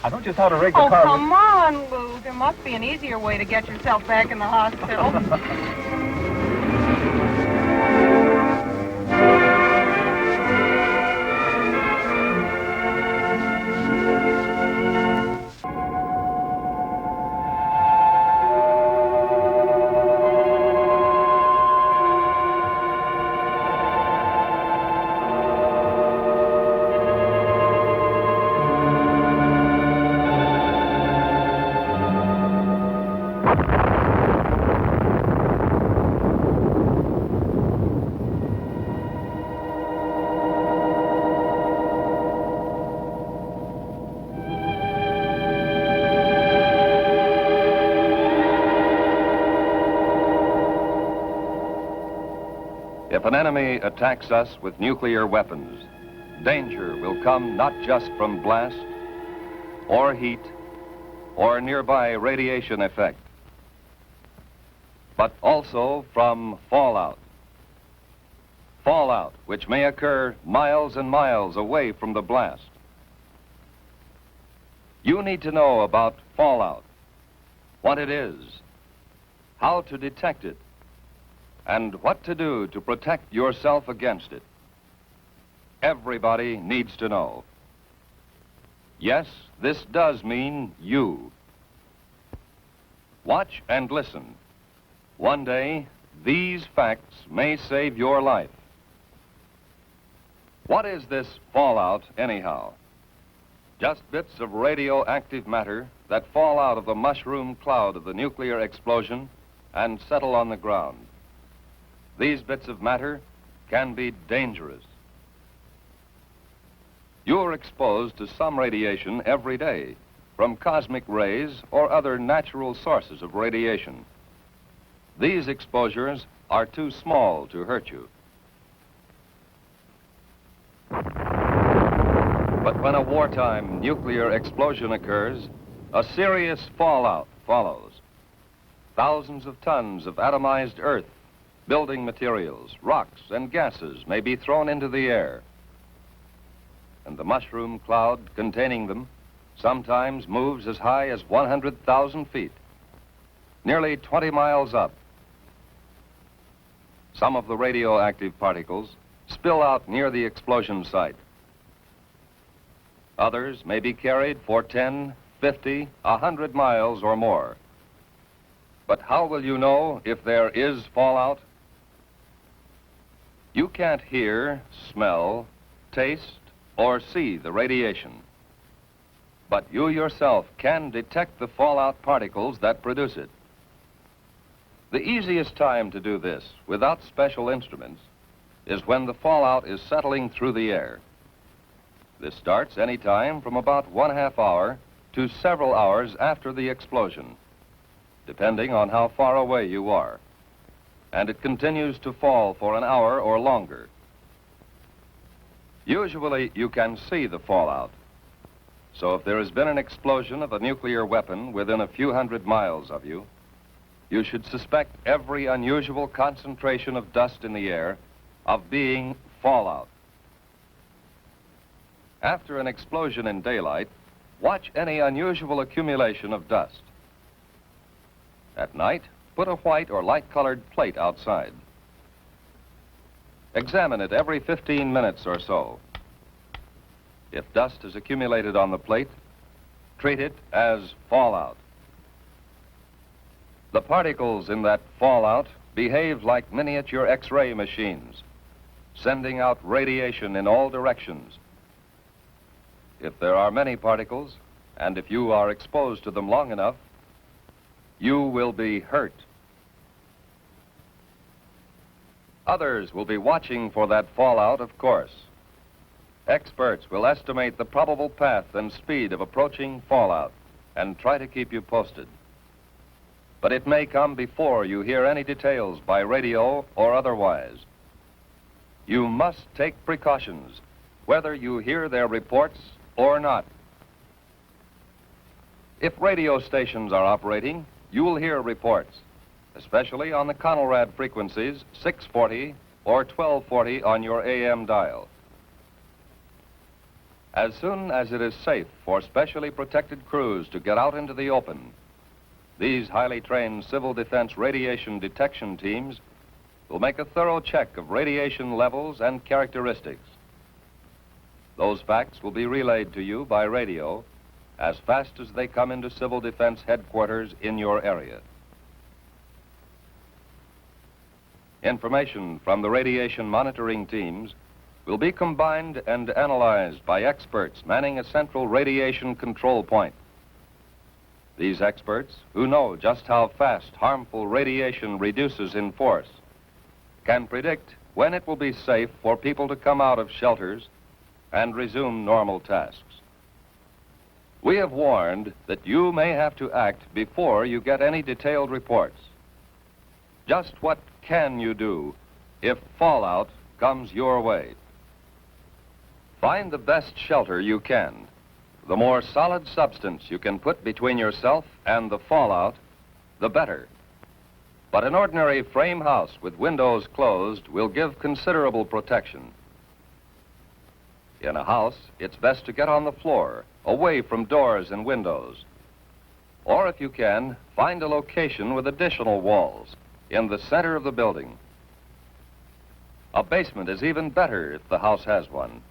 Speaker 8: I know just how to rig the car.
Speaker 5: Oh, come on, Lou. There must be an easier way to get yourself back in the hospital.
Speaker 3: If an enemy attacks us with nuclear weapons, danger will come not just from blast or heat or nearby radiation effect, but also from fallout. Fallout, which may occur miles and miles away from the blast. You need to know about fallout, what it is, how to detect it, and what to do to protect yourself against it. Everybody needs to know. Yes, this does mean you. Watch and listen. One day, these facts may save your life. What is this fallout, anyhow? Just bits of radioactive matter that fall out of the mushroom cloud of the nuclear explosion and settle on the ground. These bits of matter can be dangerous. You're exposed to some radiation every day from cosmic rays or other natural sources of radiation. These exposures are too small to hurt you. But when a wartime nuclear explosion occurs, a serious fallout follows. Thousands of tons of atomized earth, building materials, rocks, and gases may be thrown into the air. And the mushroom cloud containing them sometimes moves as high as 100,000 feet, nearly 20 miles up. Some of the radioactive particles spill out near the explosion site. Others may be carried for 10, 50, 100 miles or more. But how will you know if there is fallout? You can't hear, smell, taste, or see the radiation. But you yourself can detect the fallout particles that produce it. The easiest time to do this, without special instruments, is when the fallout is settling through the air. This starts any time from about 1/2 hour to several hours after the explosion, depending on how far away you are. And it continues to fall for an hour or longer. Usually you can see the fallout. So if there has been an explosion of a nuclear weapon within a few hundred miles of you, you should suspect every unusual concentration of dust in the air of being fallout. After an explosion in daylight, watch any unusual accumulation of dust. At night, put a white or light-colored plate outside. Examine it every 15 minutes or so. If dust has accumulated on the plate, treat it as fallout. The particles in that fallout behave like miniature X-ray machines, sending out radiation in all directions. If there are many particles, and if you are exposed to them long enough, you will be hurt. Others will be watching for that fallout, of course. Experts will estimate the probable path and speed of approaching fallout and try to keep you posted. But it may come before you hear any details by radio or otherwise. You must take precautions, whether you hear their reports or not. If radio stations are operating, you will hear reports, especially on the Conelrad frequencies 640 or 1240 on your AM dial. As soon as it is safe for specially protected crews to get out into the open, these highly trained civil defense radiation detection teams will make a thorough check of radiation levels and characteristics. Those facts will be relayed to you by radio as fast as they come into civil defense headquarters in your area. Information from the radiation monitoring teams will be combined and analyzed by experts manning a central radiation control point. These experts, who know just how fast harmful radiation reduces in force, can predict when it will be safe for people to come out of shelters and resume normal tasks. We have warned that you may have to act before you get any detailed reports. Just what can you do if fallout comes your way? Find the best shelter you can. The more solid substance you can put between yourself and the fallout, the better. But an ordinary frame house with windows closed will give considerable protection. In a house, it's best to get on the floor, away from doors and windows. Or if you can, find a location with additional walls in the center of the building. A basement is even better if the house has one.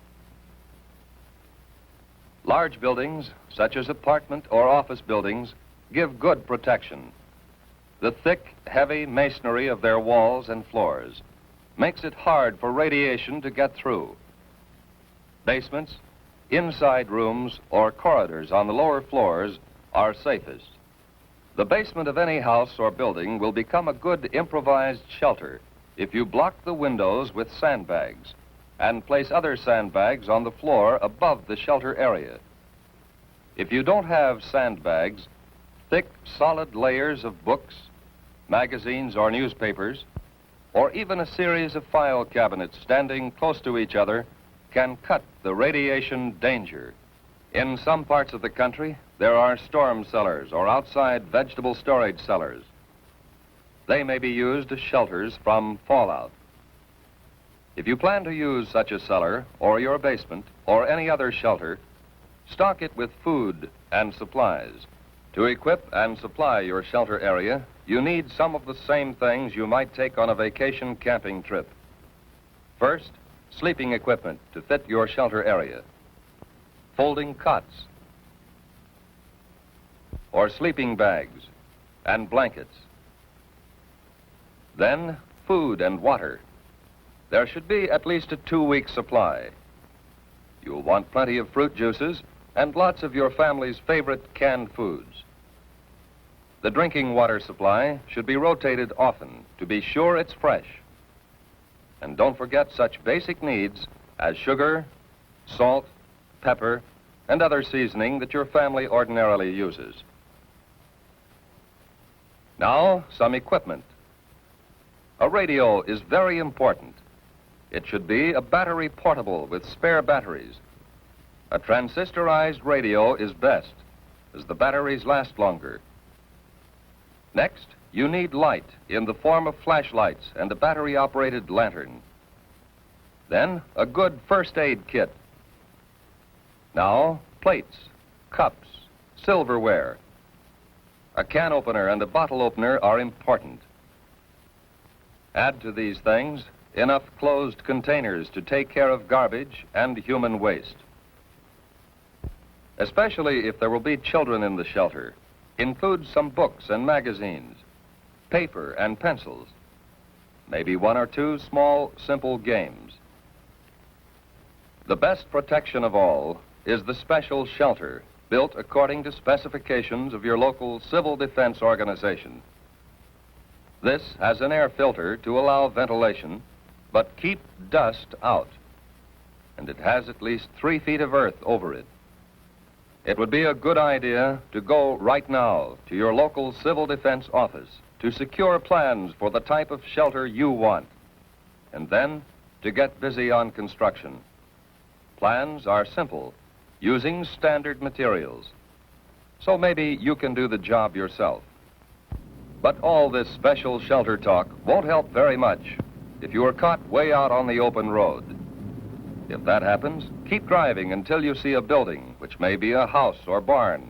Speaker 3: Large buildings, such as apartment or office buildings, give good protection. The thick, heavy masonry of their walls and floors makes it hard for radiation to get through. Basements, inside rooms, or corridors on the lower floors are safest. The basement of any house or building will become a good improvised shelter if you block the windows with sandbags and place other sandbags on the floor above the shelter area. If you don't have sandbags, thick, solid layers of books, magazines or newspapers, or even a series of file cabinets standing close to each other can cut the radiation danger. In some parts of the country, there are storm cellars or outside vegetable storage cellars. They may be used as shelters from fallout. If you plan to use such a cellar or your basement or any other shelter, stock it with food and supplies. To equip and supply your shelter area, you need some of the same things you might take on a vacation camping trip. First, sleeping equipment to fit your shelter area. folding cots, or sleeping bags and blankets. Then, food and water. There should be at least a 2-week supply. You'll want plenty of fruit juices and lots of your family's favorite canned foods. The drinking water supply should be rotated often to be sure it's fresh. And don't forget such basic needs as sugar, salt, pepper, and other seasoning that your family ordinarily uses. Now, some equipment. A radio is very important. It should be a battery portable with spare batteries. A transistorized radio is best, as the batteries last longer. Next, you need light in the form of flashlights and a battery-operated lantern. Then, a good first aid kit. Now, plates, cups, silverware. A can opener and a bottle opener are important. Add to these things enough closed containers to take care of garbage and human waste. Especially if there will be children in the shelter, include some books and magazines, paper and pencils, maybe 1 or 2 small, simple games. The best protection of all is the special shelter built according to specifications of your local civil defense organization. This has an air filter to allow ventilation, but keep dust out. And it has at least 3 feet of earth over it. It would be a good idea to go right now to your local civil defense office to secure plans for the type of shelter you want, and then to get busy on construction. Plans are simple, using standard materials. So maybe you can do the job yourself. But all this special shelter talk won't help very much if you are caught way out on the open road. If that happens, keep driving until you see a building, which may be a house or barn,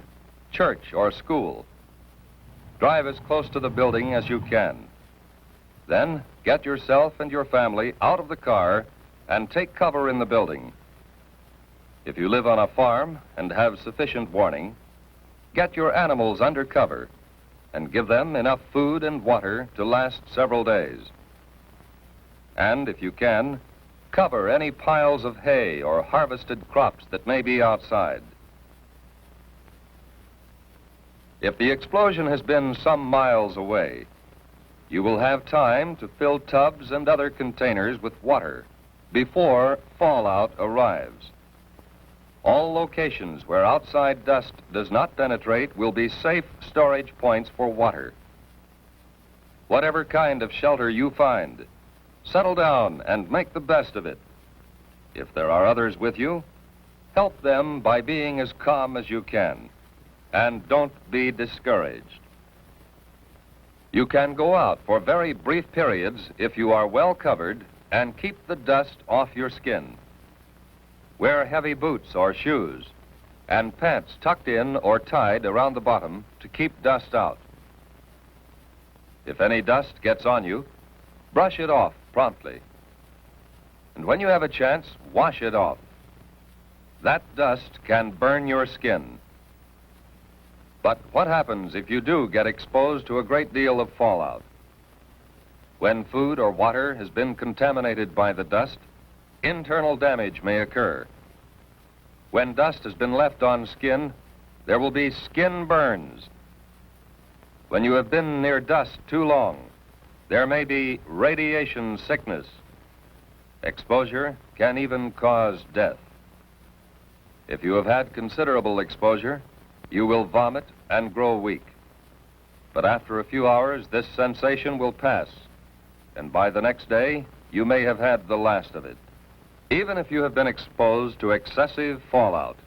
Speaker 3: church or school. Drive as close to the building as you can. Then get yourself and your family out of the car and take cover in the building. If you live on a farm and have sufficient warning, get your animals under cover and give them enough food and water to last several days. And if you can, cover any piles of hay or harvested crops that may be outside. If the explosion has been some miles away, you will have time to fill tubs and other containers with water before fallout arrives. All locations where outside dust does not penetrate will be safe storage points for water. Whatever kind of shelter you find, settle down and make the best of it. If there are others with you, help them by being as calm as you can, and don't be discouraged. You can go out for very brief periods if you are well covered and keep the dust off your skin. Wear heavy boots or shoes and pants tucked in or tied around the bottom to keep dust out. If any dust gets on you, brush it off promptly. And when you have a chance, wash it off. That dust can burn your skin. But what happens if you do get exposed to a great deal of fallout? When food or water has been contaminated by the dust, internal damage may occur. When dust has been left on skin, there will be skin burns. When you have been near dust too long, there may be radiation sickness. Exposure can even cause death. If you have had considerable exposure, you will vomit and grow weak. But after a few hours, this sensation will pass, and by the next day, you may have had the last of it. Even if you have been exposed to excessive fallout,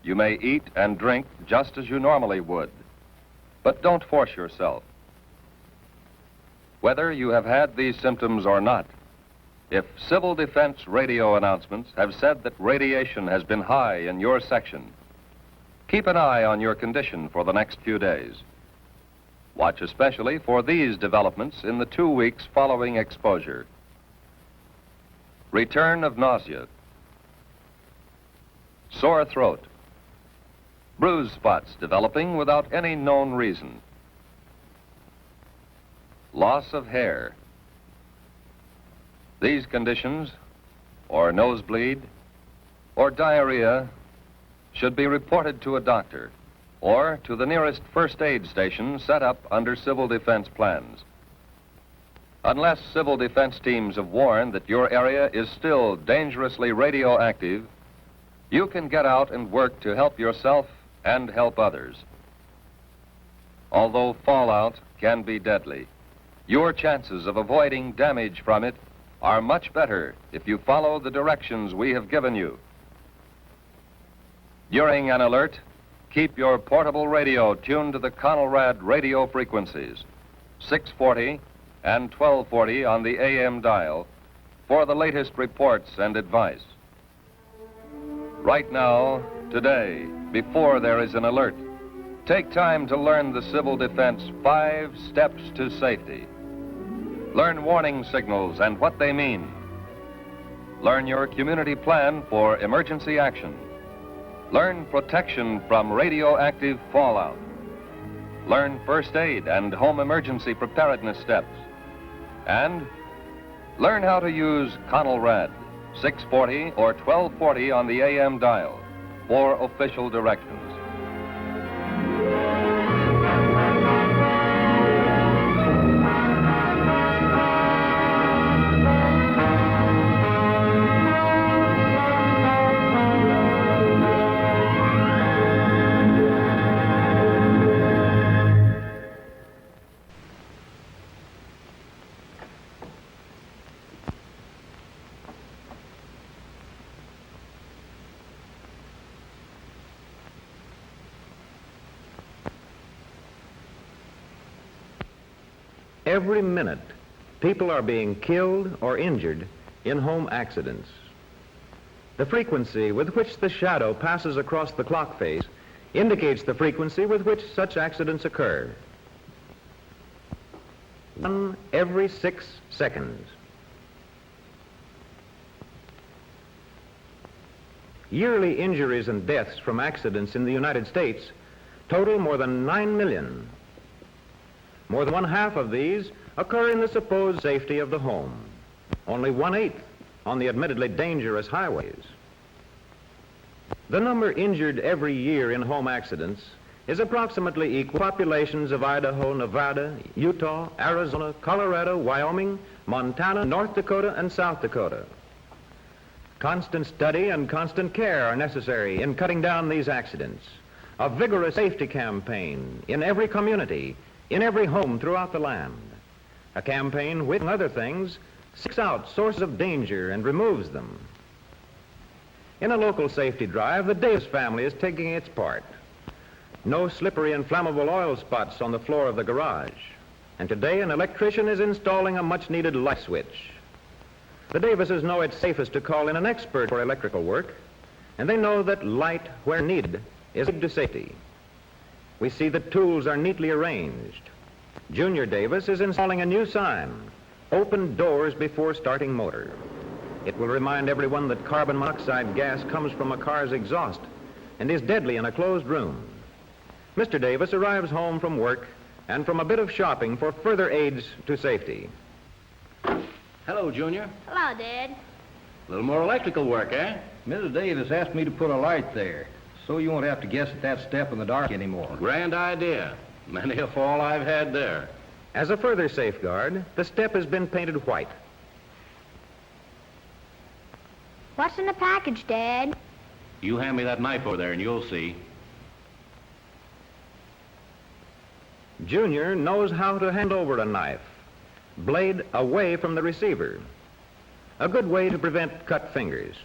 Speaker 3: you may eat and drink just as you normally would. But don't force yourself. Whether you have had these symptoms or not, if civil defense radio announcements have said that radiation has been high in your section, keep an eye on your condition for the next few days. Watch especially for these developments in the 2 weeks following exposure. Return of nausea, sore throat, bruise spots developing without any known reason, loss of hair. These conditions, or nosebleed, or diarrhea, should be reported to a doctor or to the nearest first aid station set up under civil defense plans. Unless civil defense teams have warned that your area is still dangerously radioactive, you can get out and work to help yourself and help others. Although fallout can be deadly, your chances of avoiding damage from it are much better if you follow the directions we have given you. During an alert, keep your portable radio tuned to the Conelrad radio frequencies, 640 and 1240 on the AM dial, for the latest reports and advice. Right now, today, before there is an alert, take time to learn the Civil Defense 5 steps to safety. Learn warning signals and what they mean. Learn your community plan for emergency action. Learn protection from radioactive fallout. Learn first aid and home emergency preparedness steps. And learn how to use Conelrad 640 or 1240 on the AM dial for official directions.
Speaker 10: Every minute, people are being killed or injured in home accidents. The frequency with which the shadow passes across the clock face indicates the frequency with which such accidents occur. 1 every 6 seconds. Yearly injuries and deaths from accidents in the United States total more than 9 million. More than 1/2 of these occur in the supposed safety of the home. Only 1/8 on the admittedly dangerous highways. The number injured every year in home accidents is approximately equal to populations of Idaho, Nevada, Utah, Arizona, Colorado, Wyoming, Montana, North Dakota, and South Dakota. Constant study and constant care are necessary in cutting down these accidents. A vigorous safety campaign in every community, in every home throughout the land. A campaign which, among other things, seeks out sources of danger and removes them. In a local safety drive, the Davis family is taking its part. No slippery and flammable oil spots on the floor of the garage. And today an electrician is installing a much-needed light switch. The Davises know it's safest to call in an expert for electrical work, and they know that light, where needed, is a key to safety. We see that tools are neatly arranged. Junior Davis is installing a new sign, "Open doors before starting motor." It will remind everyone that carbon monoxide gas comes from a car's exhaust and is deadly in a closed room. Mr. Davis arrives home from work and from a bit of shopping for further aids to safety.
Speaker 11: Hello, Junior.
Speaker 12: Hello, Dad.
Speaker 11: A little more electrical work, eh?
Speaker 13: Mrs. Davis asked me to put a light there, so you won't have to guess at that step in the dark anymore.
Speaker 11: Grand idea. Many a fall I've had there.
Speaker 10: As a further safeguard, the step has been painted white.
Speaker 12: What's in the package, Dad?
Speaker 11: You hand me that knife over there and you'll see.
Speaker 10: Junior knows how to hand over a knife, blade away from the receiver. A good way to prevent cut fingers.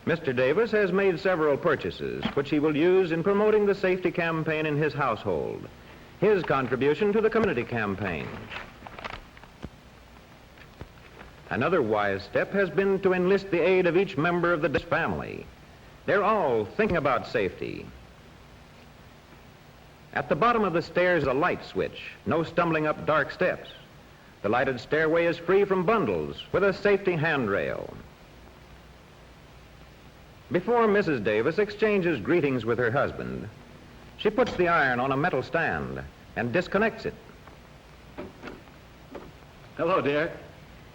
Speaker 10: Mr. Davis has made several purchases, which he will use in promoting the safety campaign in his household, his contribution to the community campaign. Another wise step has been to enlist the aid of each member of the Davis family. They're all thinking about safety. At the bottom of the stairs is a light switch, no stumbling up dark steps. The lighted stairway is free from bundles with a safety handrail. Before Mrs. Davis exchanges greetings with her husband, she puts the iron on a metal stand and disconnects it.
Speaker 11: Hello, dear.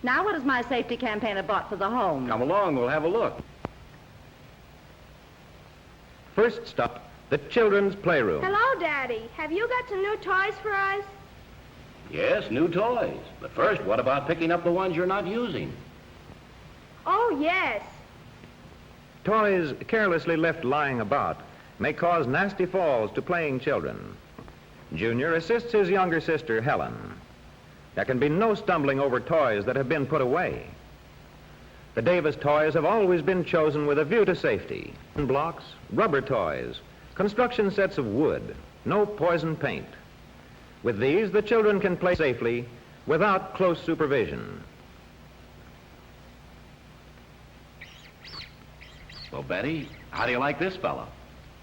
Speaker 14: Now what has my safety campaigner bought for the home?
Speaker 11: Come along, we'll have a look.
Speaker 10: First stop, the children's playroom.
Speaker 12: Hello, Daddy. Have you got some new toys for us?
Speaker 11: Yes, new toys. But first, what about picking up the ones you're not using?
Speaker 12: Oh, yes.
Speaker 10: Toys carelessly left lying about may cause nasty falls to playing children. Junior assists his younger sister, Helen. There can be no stumbling over toys that have been put away. The Davis toys have always been chosen with a view to safety. Blocks, rubber toys, construction sets of wood, no poison paint. With these, the children can play safely without close supervision.
Speaker 11: Well, Betty, how do you like this fella?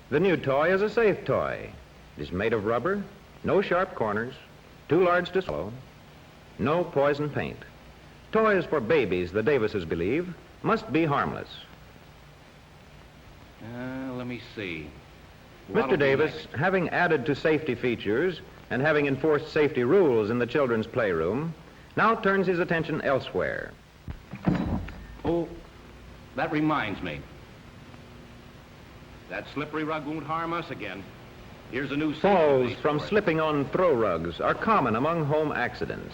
Speaker 10: The new toy is a safe toy. It is made of rubber, no sharp corners, too large to swallow, no poison paint. Toys for babies, the Davises believe, must be harmless.
Speaker 11: Let me see.
Speaker 10: Mr. Davis, having added to safety features and having enforced safety rules in the children's playroom, now turns his attention elsewhere.
Speaker 11: Oh, that reminds me. That slippery rug won't harm us again. Here's a new
Speaker 10: Falls from slipping on throw rugs are common among home accidents.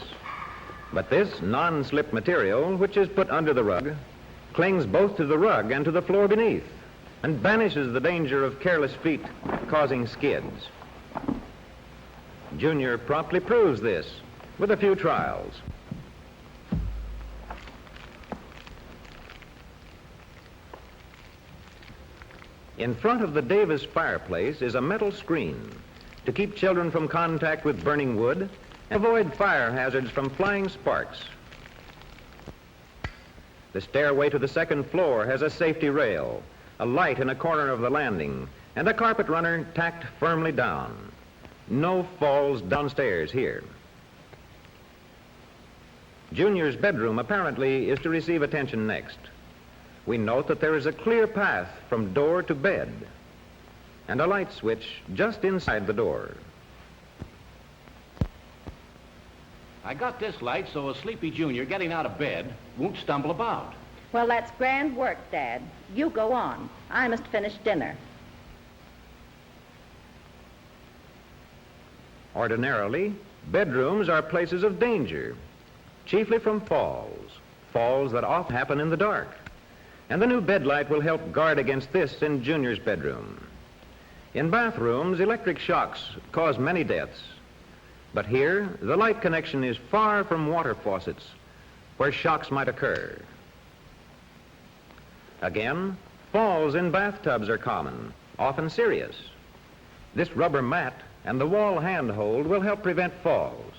Speaker 10: But this non-slip material, which is put under the rug, clings both to the rug and to the floor beneath and banishes the danger of careless feet causing skids. Junior promptly proves this with a few trials. In front of the Davis fireplace is a metal screen to keep children from contact with burning wood and avoid fire hazards from flying sparks. The stairway to the second floor has a safety rail, a light in a corner of the landing, and a carpet runner tacked firmly down. No falls downstairs here. Junior's bedroom apparently is to receive attention next. We note that there is a clear path from door to bed and a light switch just inside the door.
Speaker 11: I got this light so a sleepy junior getting out of bed won't stumble about.
Speaker 14: Well, that's grand work, Dad. You go on. I must finish dinner.
Speaker 10: Ordinarily, bedrooms are places of danger, chiefly from falls that often happen in the dark. And the new bed light will help guard against this in Junior's bedroom. In bathrooms, electric shocks cause many deaths. But here, the light connection is far from water faucets, where shocks might occur. Again, falls in bathtubs are common, often serious. This rubber mat and the wall handhold will help prevent falls.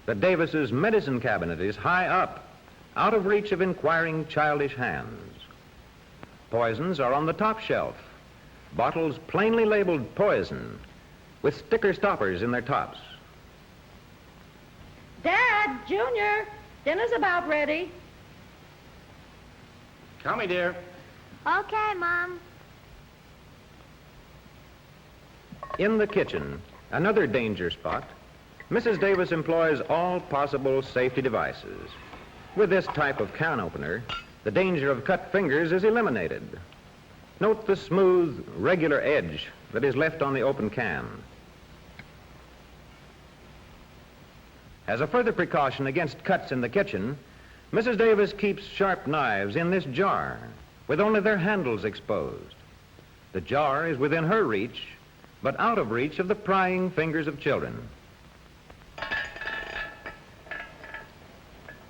Speaker 10: The Davis's medicine cabinet is high up, out of reach of inquiring childish hands. Poisons are on the top shelf, bottles plainly labeled poison, with sticker stoppers in their tops.
Speaker 14: Dad, Junior, dinner's about ready.
Speaker 11: Coming, dear.
Speaker 12: Okay, Mom.
Speaker 10: In the kitchen, another danger spot, Mrs. Davis employs all possible safety devices. With this type of can opener, the danger of cut fingers is eliminated. Note the smooth, regular edge that is left on the open can. As a further precaution against cuts in the kitchen, Mrs. Davis keeps sharp knives in this jar with only their handles exposed. The jar is within her reach, but out of reach of the prying fingers of children.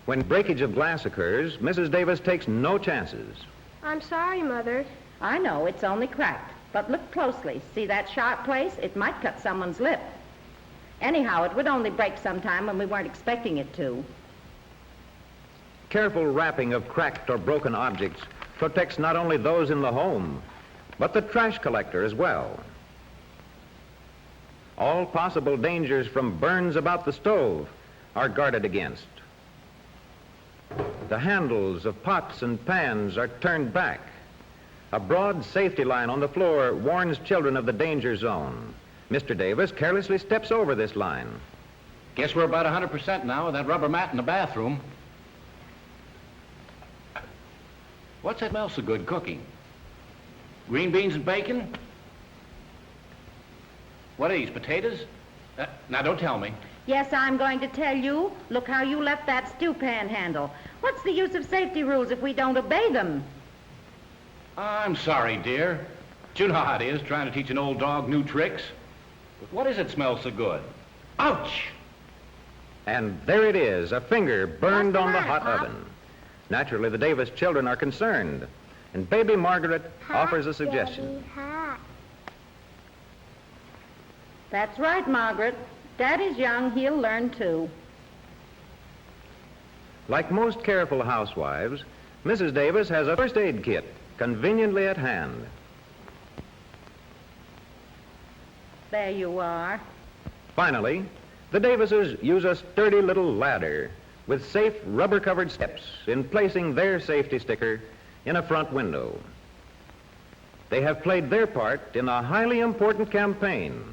Speaker 10: When breakage of glass occurs, Mrs. Davis takes no chances.
Speaker 12: I'm sorry, Mother.
Speaker 14: I know, it's only cracked. But look closely. See that sharp place? It might cut someone's lip. Anyhow, it would only break sometime when we weren't expecting it to.
Speaker 10: Careful wrapping of cracked or broken objects protects not only those in the home, but the trash collector as well. All possible dangers from burns about the stove are guarded against. The handles of pots and pans are turned back. A broad safety line on the floor warns children of the danger zone. Mr. Davis carelessly steps over this line.
Speaker 11: Guess we're about 100% now with that rubber mat in the bathroom. What's that smell so good cooking? Green beans and bacon? What are these, potatoes? Now, don't tell me.
Speaker 14: Yes, I'm going to tell you. Look how you left that stew pan handle. What's the use of safety rules if we don't obey them?
Speaker 11: I'm sorry, dear. But you know how it is, trying to teach an old dog new tricks. But what does it smell so good? Ouch!
Speaker 10: And there it is, a finger burned on the hot oven. Naturally, the Davis children are concerned. And baby Margaret offers a suggestion.
Speaker 14: That's right, Margaret. Daddy's young, he'll learn too.
Speaker 10: Like most careful housewives, Mrs. Davis has a first aid kit conveniently at hand.
Speaker 14: There you are.
Speaker 10: Finally, the Davises use a sturdy little ladder with safe rubber-covered steps in placing their safety sticker in a front window. They have played their part in a highly important campaign,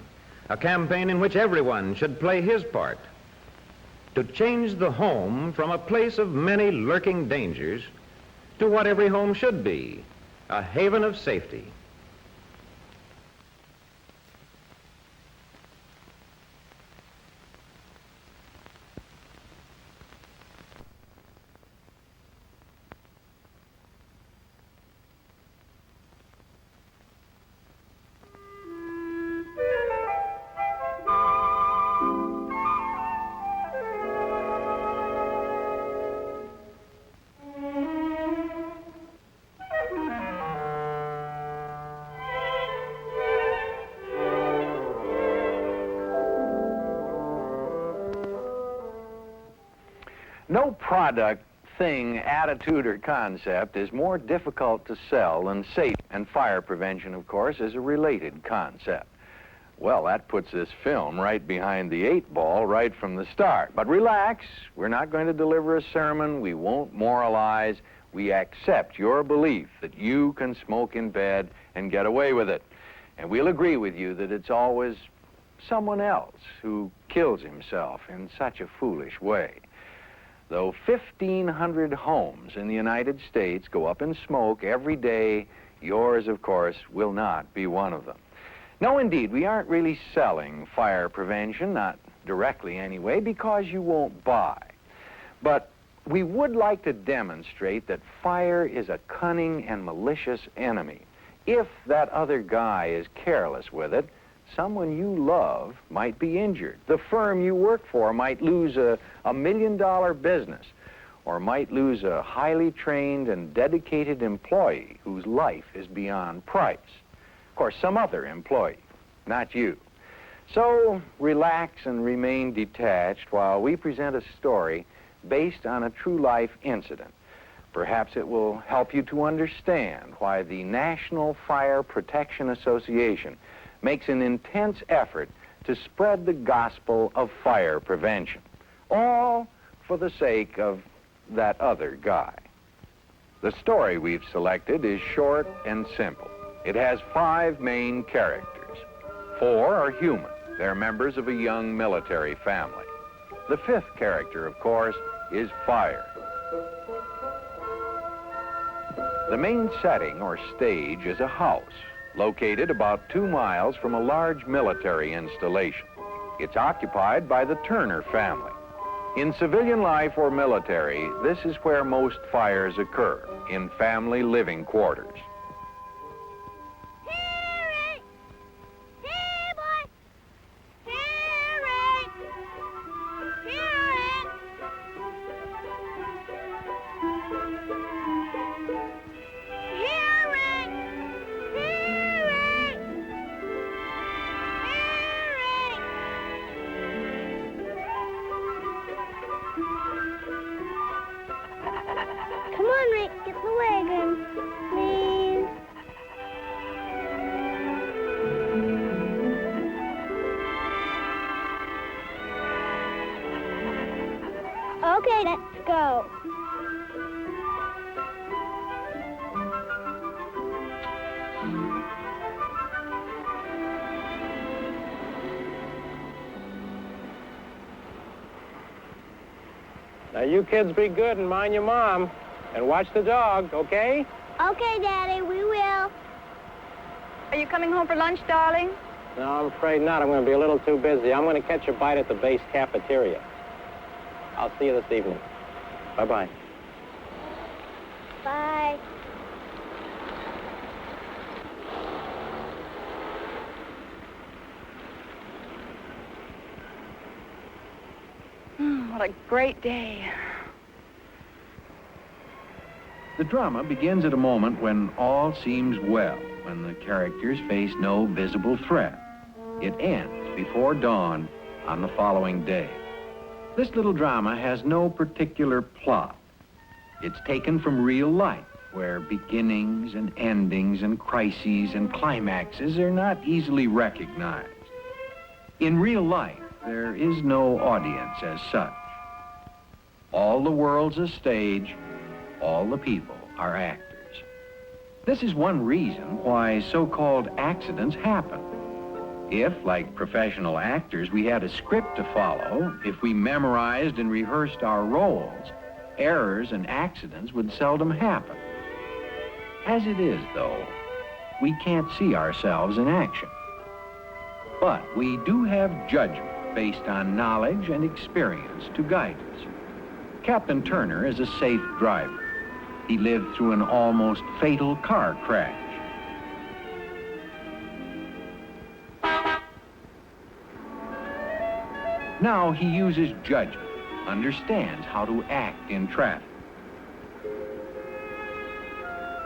Speaker 10: a campaign in which everyone should play his part to change the home from a place of many lurking dangers to what every home should be, a haven of safety.
Speaker 2: No product, thing, attitude, or concept is more difficult to sell than safety, and fire prevention, of course, is a related concept. Well, that puts this film right behind the 8 ball right from the start. But relax, we're not going to deliver a sermon, we won't moralize, we accept your belief that you can smoke in bed and get away with it. And we'll agree with you that it's always someone else who kills himself in such a foolish way. Though 1,500 homes in the United States go up in smoke every day, yours, of course, will not be one of them. No, indeed, we aren't really selling fire prevention, not directly anyway, because you won't buy. But we would like to demonstrate that fire is a cunning and malicious enemy. If that other guy is careless with it, someone you love might be injured. The firm you work for might lose a $1 million business, or might lose a highly trained and dedicated employee whose life is beyond price. Of course, some other employee, not you. So relax and remain detached while we present a story based on a true life incident. Perhaps it will help you to understand why the National Fire Protection Association makes an intense effort to spread the gospel of fire prevention, all for the sake of that other guy. The story we've selected is short and simple. It has 5 main characters. 4 are human. They're members of a young military family. The 5th character, of course, is fire. The main setting or stage is a house located about 2 miles from a large military installation. It's occupied by the Turner family. In civilian life or military, this is where most fires occur, in family living quarters.
Speaker 12: Okay, let's go.
Speaker 10: Now, you kids be good and mind your mom. And watch the dog, okay?
Speaker 12: Okay, Daddy, we will.
Speaker 9: Are you coming home for lunch, darling?
Speaker 10: No, I'm afraid not. I'm going to be a little too busy. I'm going to catch a bite at the base cafeteria. I'll see you this evening. Bye-bye.
Speaker 12: Bye.
Speaker 9: What a great day.
Speaker 15: The drama begins at a moment when all seems well, when the characters face no visible threat. It ends before dawn on the following day. This little drama has no particular plot. It's taken from real life, where beginnings and endings and crises and climaxes are not easily recognized. In real life, there is no audience as such. All the world's a stage, all the people are actors. This is one reason why so-called accidents happen. If, like professional actors, we had a script to follow, if we memorized and rehearsed our roles, errors and accidents would seldom happen. As it is, though, we can't see ourselves in action. But we do have judgment based on knowledge and experience to guide us. Captain Turner is a safe driver. He lived through an almost fatal car crash. Now he uses judgment, understands how to act in traffic.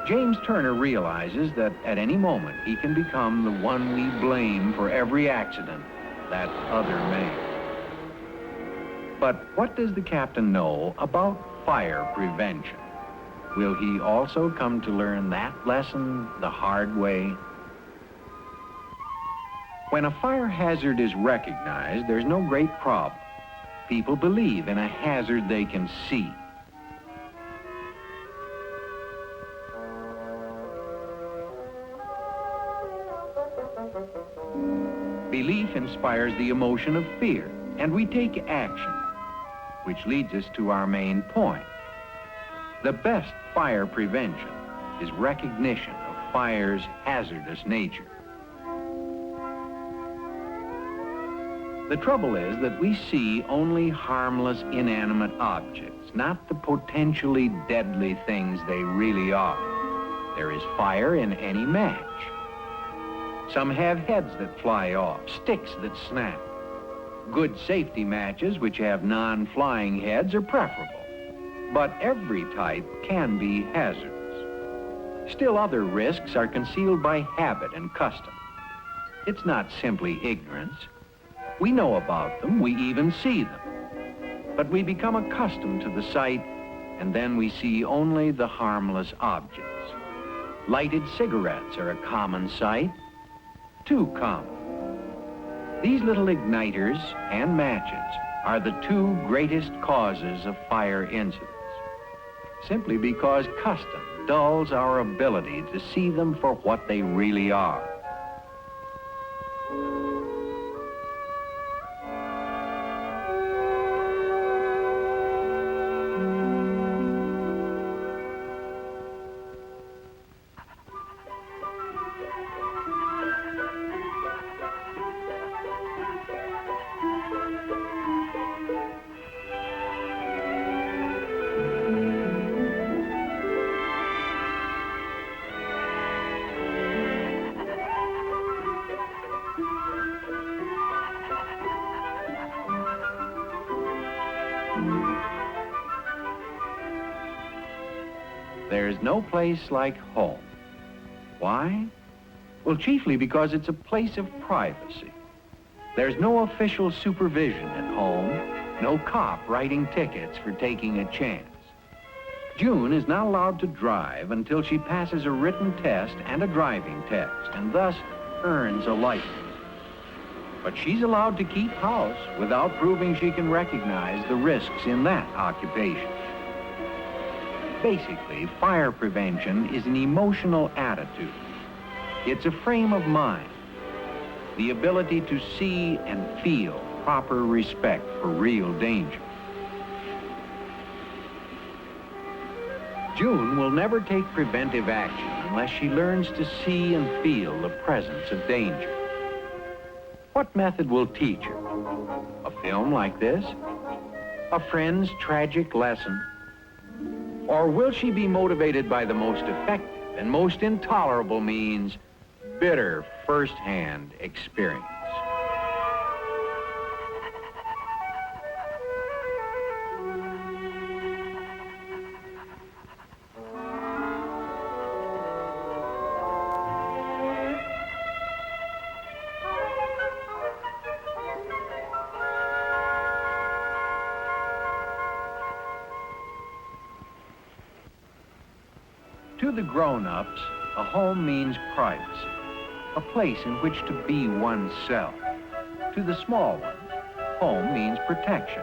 Speaker 15: James Turner realizes that at any moment he can become the one we blame for every accident that other made. But what does the captain know about fire prevention? Will he also come to learn that lesson the hard way? When a fire hazard is recognized, there's no great problem. People believe in a hazard they can see. Belief inspires the emotion of fear, and we take action, which leads us to our main point. The best fire prevention is recognition of fire's hazardous nature. The trouble is that we see only harmless, inanimate objects, not the potentially deadly things they really are. There is fire in any match. Some have heads that fly off, sticks that snap. Good safety matches which have non-flying heads are preferable. But every type can be hazardous. Still other risks are concealed by habit and custom. It's not simply ignorance. We know about them, we even see them. But we become accustomed to the sight, and then we see only the harmless objects. Lighted cigarettes are a common sight, too common. These little igniters and matches are the two greatest causes of fire incidents, simply because custom dulls our ability to see them for what they really are. There's no place like home. Why? Well, chiefly because it's a place of privacy. There's no official supervision at home, no cop writing tickets for taking a chance. June is not allowed to drive until she passes a written test and a driving test, and thus earns a license. But she's allowed to keep house without proving she can recognize the risks in that occupation. Basically, fire prevention is an emotional attitude. It's a frame of mind, the ability to see and feel proper respect for real danger. June will never take preventive action unless she learns to see and feel the presence of danger. What method will teach her? A film like this? A friend's tragic lesson? Or will she be motivated by the most effective and most intolerable means, bitter first-hand experience? To the grown-ups, a home means privacy, a place in which to be oneself. To the small ones, home means protection.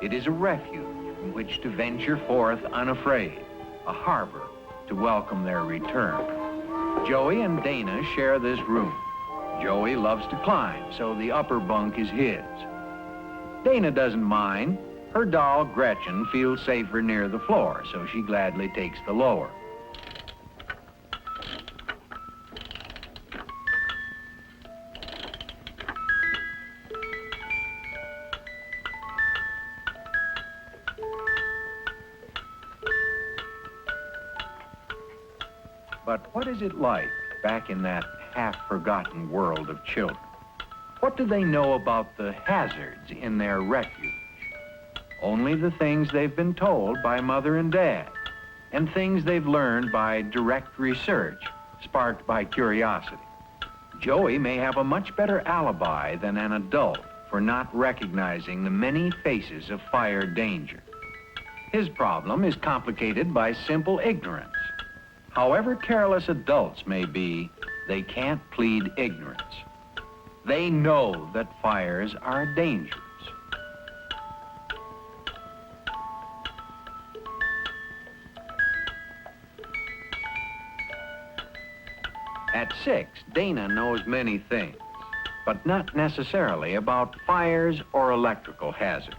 Speaker 15: It is a refuge from which to venture forth unafraid, a harbor to welcome their return. Joey and Dana share this room. Joey loves to climb, so the upper bunk is his. Dana doesn't mind. Her doll, Gretchen, feels safer near the floor, so she gladly takes the lower. But what is it like back in that half-forgotten world of children? What do they know about the hazards in their refuge? Only the things they've been told by Mother and Dad, and things they've learned by direct research, sparked by curiosity. Joey may have a much better alibi than an adult for not recognizing the many faces of fire danger. His problem is complicated by simple ignorance. However careless adults may be, they can't plead ignorance. They know that fires are dangerous. At 6, Dana knows many things, but not necessarily about fires or electrical hazards.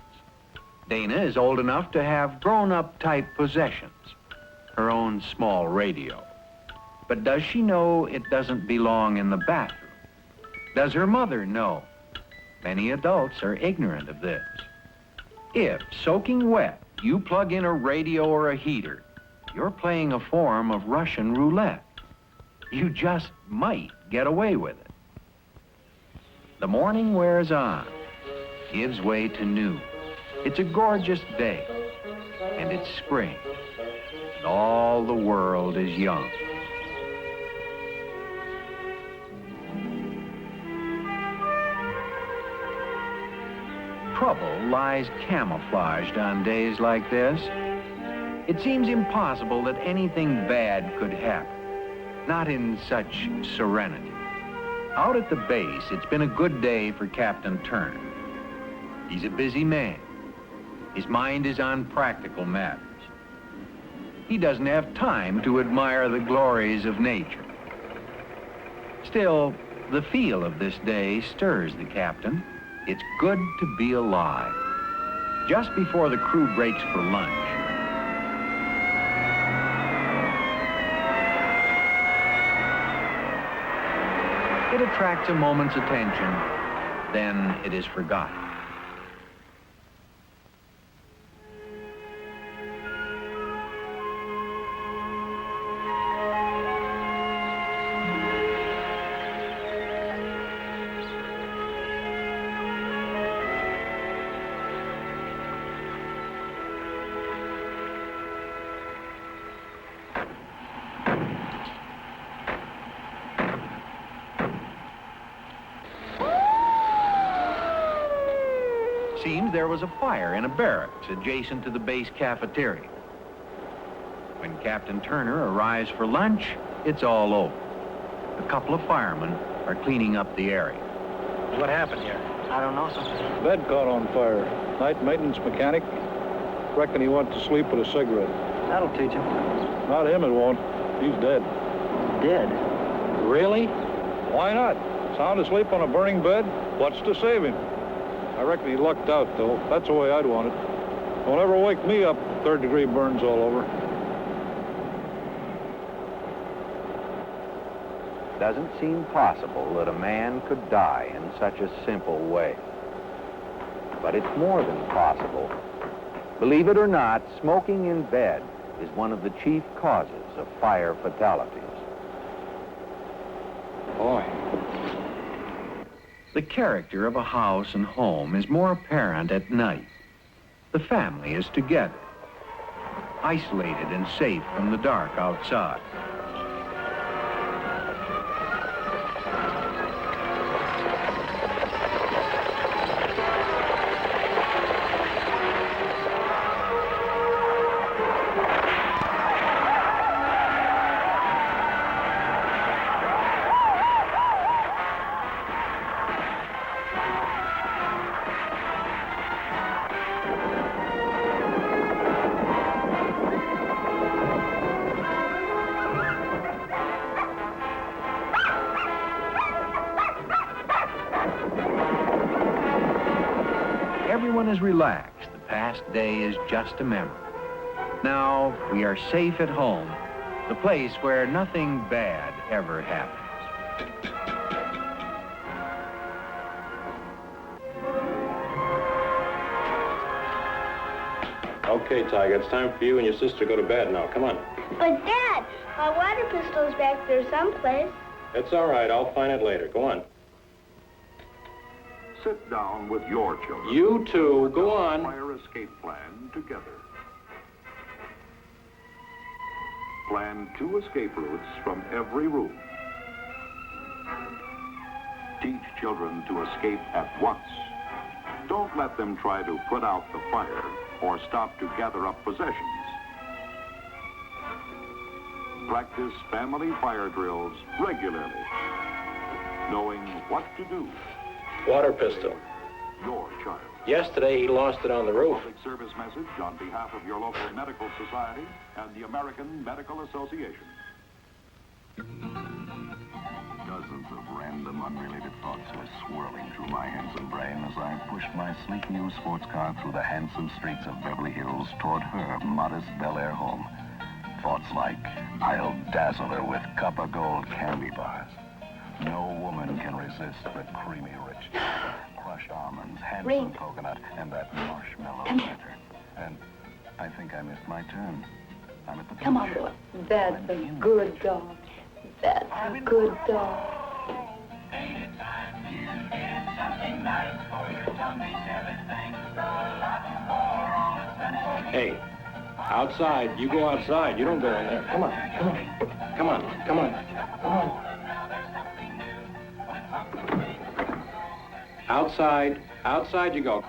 Speaker 15: Dana is old enough to have grown-up type possessions. Her own small radio. But does she know it doesn't belong in the bathroom? Does her mother know? Many adults are ignorant of this. If, soaking wet, you plug in a radio or a heater, you're playing a form of Russian roulette. You just might get away with it. The morning wears on, gives way to noon. It's a gorgeous day, and it's spring. All the world is young. Trouble lies camouflaged on days like this. It seems impossible that anything bad could happen, not in such serenity. Out at the base, it's been a good day for Captain Turner. He's a busy man. His mind is on practical matters. He doesn't have time to admire the glories of nature. Still, the feel of this day stirs the captain. It's good to be alive. Just before the crew breaks for lunch, it attracts a moment's attention, then it is forgotten. Seems there was a fire in a barracks adjacent to the base cafeteria. When Captain Turner arrives for lunch, it's all over. A couple of firemen are cleaning up the area.
Speaker 13: What happened here?
Speaker 16: I don't know, sir.
Speaker 17: Bed caught on fire. Night maintenance mechanic. Reckon he went to sleep with a cigarette.
Speaker 16: That'll teach him.
Speaker 17: Not him, it won't. He's dead.
Speaker 16: Dead?
Speaker 17: Really? Why not? Sound asleep on a burning bed? What's to save him? I reckon he lucked out, though. That's the way I'd want it. Don't ever wake me up, third-degree burns all over.
Speaker 15: doesn't seem possible that a man could die in such a simple way. But it's more than possible. Believe it or not, smoking in bed is one of the chief causes of fire fatalities.
Speaker 17: Boy.
Speaker 15: The character of a house and home is more apparent at night. The family is together, isolated and safe from the dark outside. Everyone is relaxed. The past day is just a memory. Now we are safe at home, the place where nothing bad ever happens.
Speaker 18: Okay, Tiger, it's time for you and your sister to go to bed now. Come on.
Speaker 12: But, Dad, my water pistol's back there someplace.
Speaker 18: It's all right. I'll find it later. Go on.
Speaker 19: Sit down with your children.
Speaker 18: You two, go on.
Speaker 19: Fire escape plan together. Plan 2 escape routes from every room. Teach children to escape at once. Don't let them try to put out the fire or stop to gather up possessions. Practice family fire drills regularly, knowing what to do.
Speaker 18: Water pistol.
Speaker 19: Your child.
Speaker 18: Yesterday, he lost it on the roof.
Speaker 19: Public service message on behalf of your local medical society and the American Medical Association.
Speaker 20: Dozens of random, unrelated thoughts were swirling through my handsome brain as I pushed my sleek new sports car through the handsome streets of Beverly Hills toward her modest Bel Air home. Thoughts like, I'll dazzle her with copper gold candy bars. No woman can resist the creamy richness of crushed almonds, handsome coconut, and that marshmallow center. And I think I missed my turn. I'm at the
Speaker 21: Come on, boy. That's a good dog. That's a good dog.
Speaker 18: Hey, outside. You go outside. You don't go in there. Come on, come on. Come on, come on. Come on. Outside. Outside you go.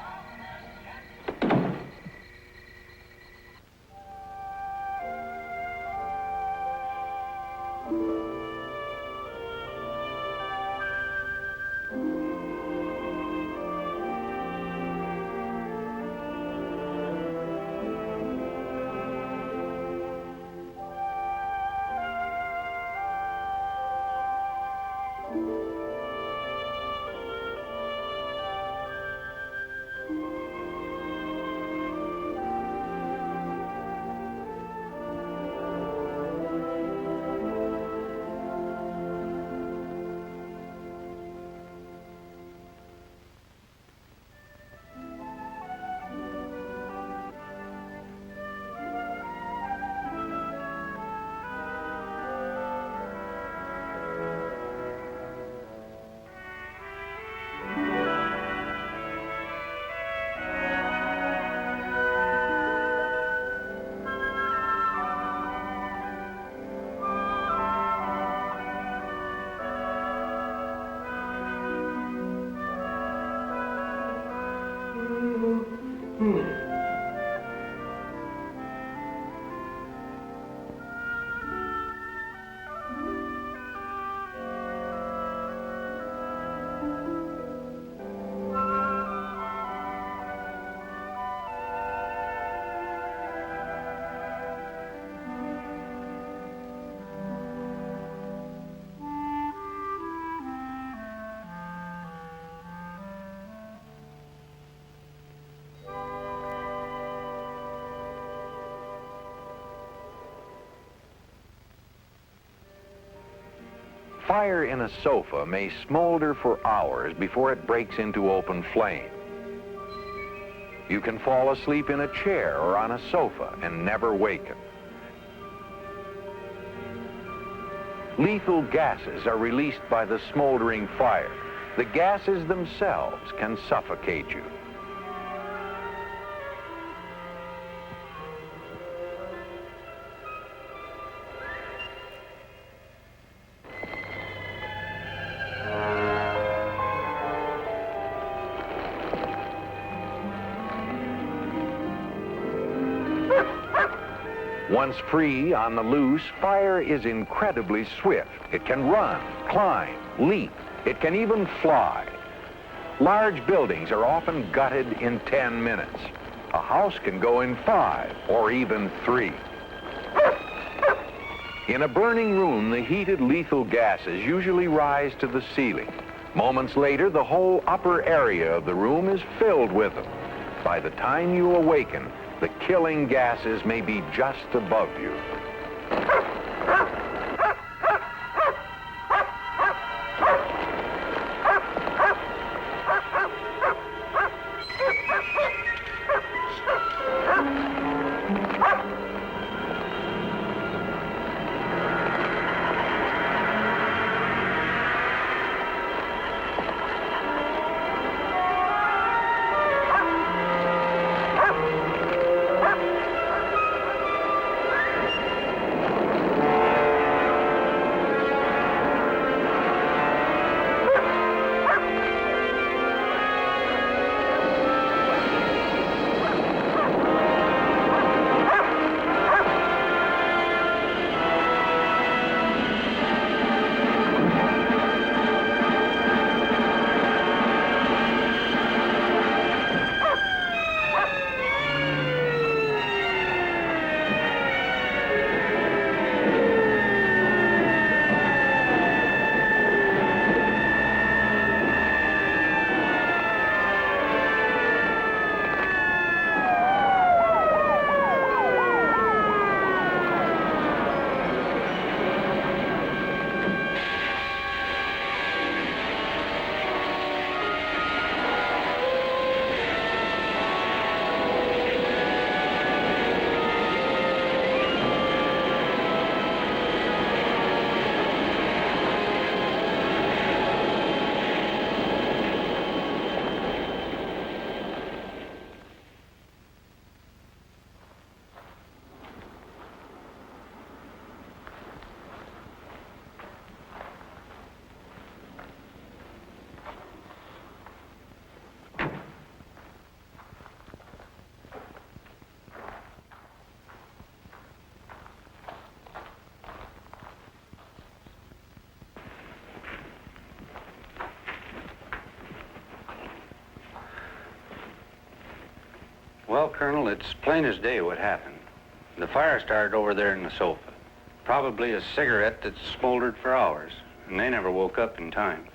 Speaker 15: fire in a sofa may smolder for hours before it breaks into open flame. You can fall asleep in a chair or on a sofa and never waken. Lethal gases are released by the smoldering fire. The gases themselves can suffocate you. Once free on the loose, fire is incredibly swift. It can run, climb, leap. It can even fly. Large buildings are often gutted in 10 minutes. A house can go in 5 or even 3. In a burning room, the heated lethal gases usually rise to the ceiling. Moments later, the whole upper area of the room is filled with them. By the time you awaken, the killing gases may be just above you.
Speaker 13: Well, Colonel, it's plain as day what happened. The fire started over there in the sofa. Probably a cigarette that smoldered for hours, and they never woke up in time.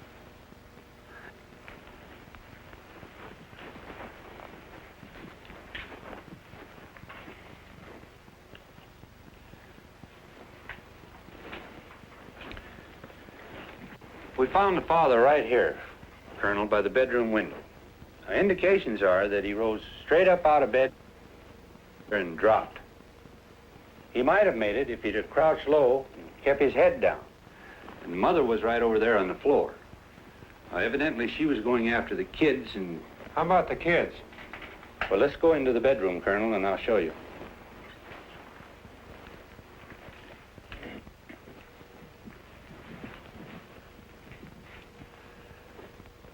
Speaker 13: We found the father right here, Colonel, by the bedroom window. Now, indications are that he rose straight up out of bed and dropped. He might have made it if he'd have crouched low and kept his head down. And the mother was right over there on the floor. Now, evidently, she was going after the kids and... How about the kids? Well, let's go into the bedroom, Colonel, and I'll show you.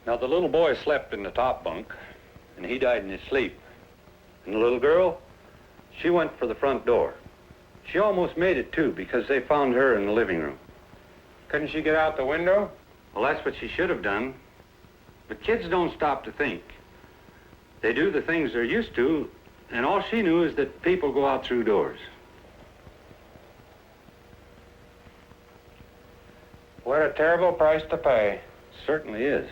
Speaker 13: Now, the little boy slept in the top bunk, and he died in his sleep. And the little girl, she went for the front door. She almost made it, too, because they found her in the living room. Couldn't she get out the window? Well, that's what she should have done. But kids don't stop to think. They do the things they're used to, and all she knew is that people go out through doors. What a terrible price to pay. Certainly is.